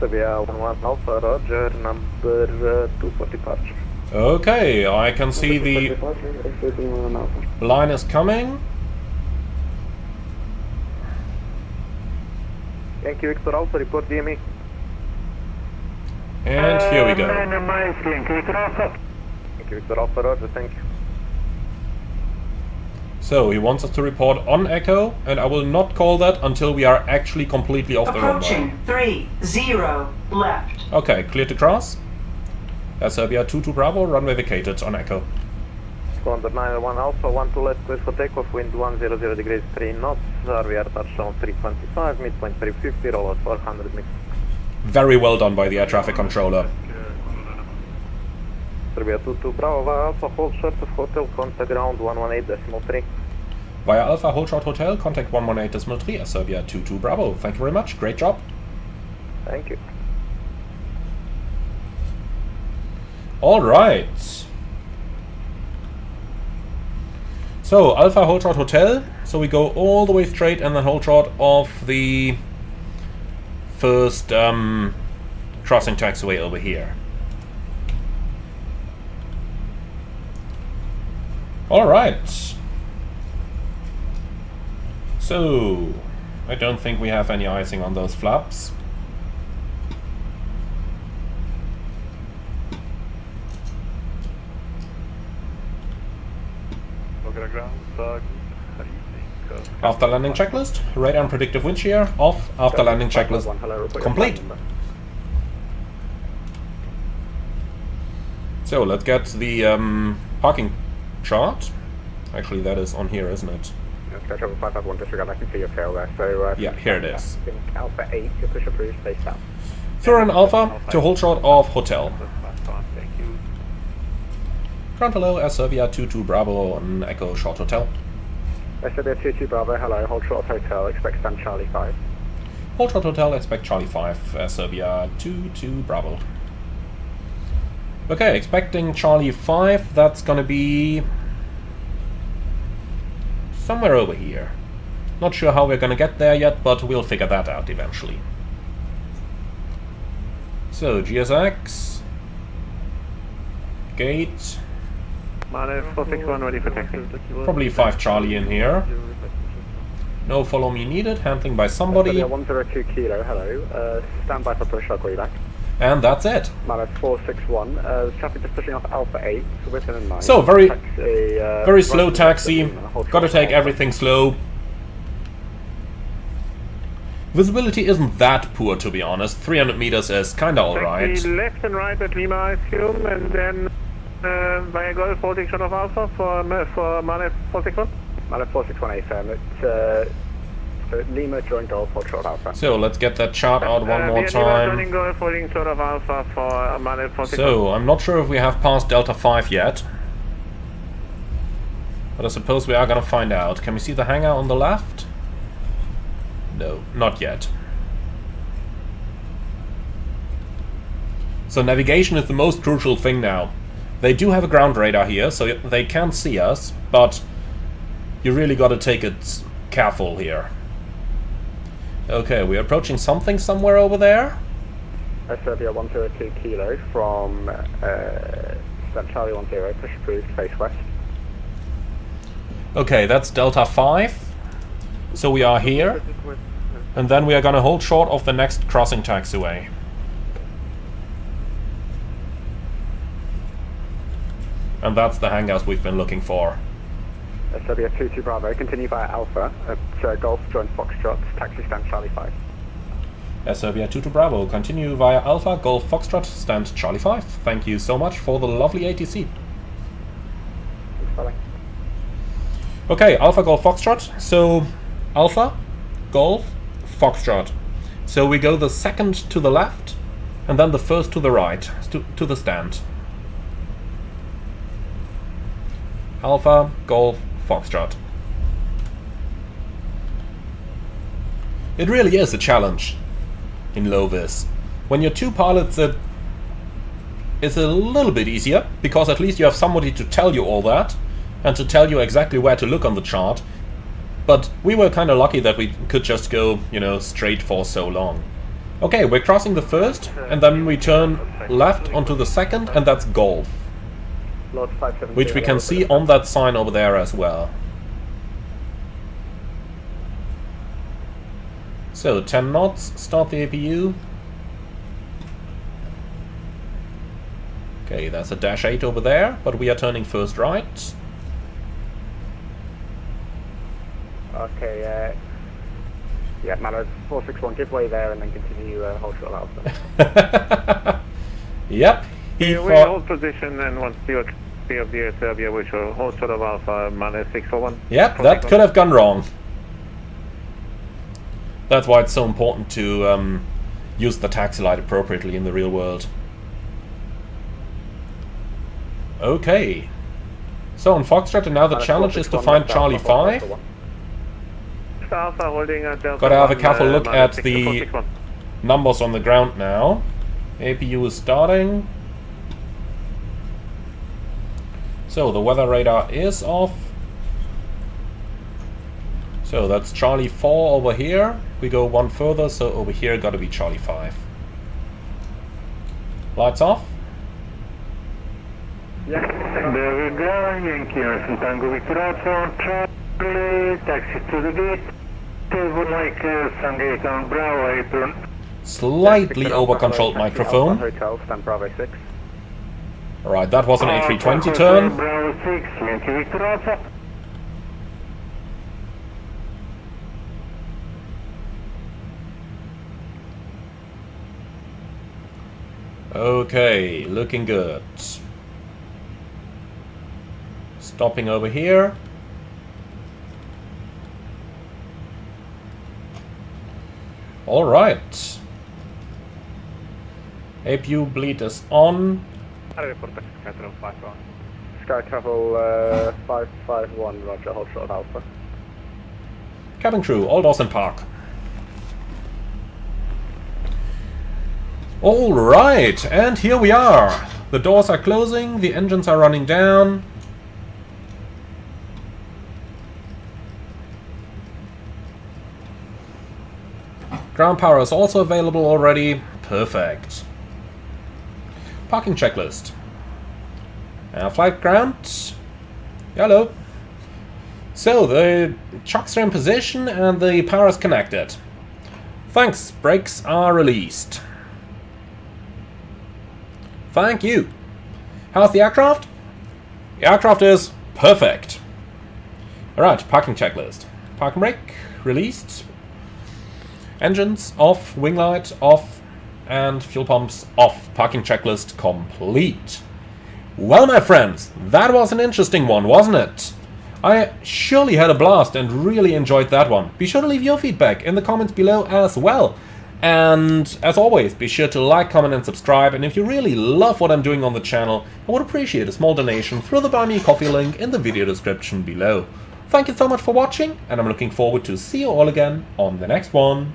Serbia 11 Alpha, roger, number 2 for departure. Okay, I can see the line is coming. Yankee Victor Alpha, report DME. And here we go. Yankee Victor Alpha, roger, thank you. So he wants us to report on Echo, and I will not call that until we are actually completely off the runway. Approaching 30 left. Okay, clear to cross. Serbia 22 Bravo, runway vacated on Echo. Squadron 901 Alpha, 12 left clear for takeoff, wind 100 degrees 3 knots, RVR touchdown 325, midpoint 350, roll out 400 meters. Very well done by the air traffic controller. Serbia 22 Bravo, via Alpha, hold short of hotel, contact ground 118.3. Via Alpha, hold short hotel, contact 118.3, Serbia 22 Bravo. Thank you very much, great job. Thank you. Alright. So, Alpha, hold short hotel. So we go all the way straight and then hold short of the first crossing taxiway over here. Alright. So, I don't think we have any icing on those flaps. After landing checklist, radar and predictive wind shear off. After landing checklist complete. So let's get the parking chart. Actually, that is on here, isn't it? Let's go 551 disregard. I can see your tail there. So yeah, here it is. Alpha 8, your push approved, stay south. Thurin Alpha to hold short of hotel. Ground hello, Air Serbia 22 Bravo on Echo short hotel. Air Serbia 22 Bravo, hello, hold short of hotel, expect stand Charlie 5. Hold short hotel, expect Charlie 5, Air Serbia 22 Bravo. Okay, expecting Charlie 5, that's gonna be somewhere over here. Not sure how we're gonna get there yet, but we'll figure that out eventually. So, GSX, gate. Minus 461 ready for taxi. Probably 5 Charlie in here. No follow me needed, handling by somebody. 102 kilo, hello. Stand by for push, I'll call you back. And that's it. Minus 461. Traffic just pushing off Alpha 8, so within a 9. So, very taxi, slow taxi. Gotta take everything slow. Visibility isn't that poor, to be honest. 300 meters is kinda alright. Left and right at Lima, I assume, and then via Golf holding short of Alpha for minus 461? Minus 461 affirm. It's Lima joint Golf hold short Alpha. So let's get that chart out one more time. Lima Golf holding short of Alpha for minus 461. So I'm not sure if we have passed Delta 5 yet. But I suppose we are gonna find out. Can we see the hangar on the left? No, not yet. So navigation is the most crucial thing now. They do have a ground radar here, so they can see us, but you really gotta take it careful here. Okay, we're approaching something somewhere over there. Serbia 102 kilo from Charlie 10, push approved, face west. Okay, that's Delta 5. So we are here. And then we are gonna hold short of the next crossing taxiway. And that's the hangars we've been looking for. Serbia 22 Bravo, continue via Alpha at Golf Joint Foxtrot, taxi stand Charlie 5. Serbia 22 Bravo, continue via Alpha, Golf Foxtrot, stand Charlie 5. Thank you so much for the lovely ATC. Thanks, okay, Alpha, Golf Foxtrot. So, Alpha, Golf, Foxtrot. So we go the second to the left, and then the first to the right, to the stand. Alpha, Golf, Foxtrot. It really is a challenge in low vis. When you're two pilots, it's a little bit easier, because at least you have somebody to tell you all that, and to tell you exactly where to look on the chart. But we were kind of lucky that we could just go, you know, straight for so long. Okay, we're crossing the first, and then we turn left onto the second, and that's Golf. Which we can see on that sign over there as well. So, 10 knots, start the APU. Okay, there's a dash 8 over there, but we are turning first right. Okay, yeah, Mano 461, give way there and then continue hold short Alpha. Yep, He we thought... hold position and once you are clear of the air Serbia, we shall hold short of Alpha -641. Yep, that could have gone wrong. That's why it's so important to use the taxi light appropriately in the real world. Okay. So on Foxtrot, and now the challenge is to find Charlie 5. Alpha holding Delta. Gotta have a careful look at the 6461. numbers on the ground now. APU is starting. So the weather radar is off. So that's Charlie 4 over here. We go one further, so over here gotta be Charlie 5. Lights off. Yeah. There we go, Yankee Tango Victor Alpha, Charlie, taxi to the gate. Would like some gate on Bravo apron. Slightly over-controlled microphone. Hotel, stand Bravo 6. Alright, that was an A320 turn. Bravo 6, Yankee Victor Alpha. Okay, looking good. Stopping over here. Alright. APU bleed is on. Sky Travel 551, roger, hold short of Alpha. Cabin crew, all doors in park. Alright, and here we are. The doors are closing, the engines are running down. Ground power is also available already. Perfect. Parking checklist. Flight ground. Hello. So, the chocks are in position and the power is connected. Thanks, brakes are released. Thank you. How's the aircraft? The aircraft is perfect. Alright, parking checklist. Parking brake, released. Engines off, wing light off, and fuel pumps off. Parking checklist complete. Well, my friends, that was an interesting one, wasn't it? I surely had a blast and really enjoyed that one. Be sure to leave your feedback in the comments below as well. And as always, be sure to like, comment and subscribe. And if you really love what I'm doing on the channel, I would appreciate a small donation through the Buy Me a Coffee link in the video description below. Thank you so much for watching, and I'm looking forward to see you all again on the next one.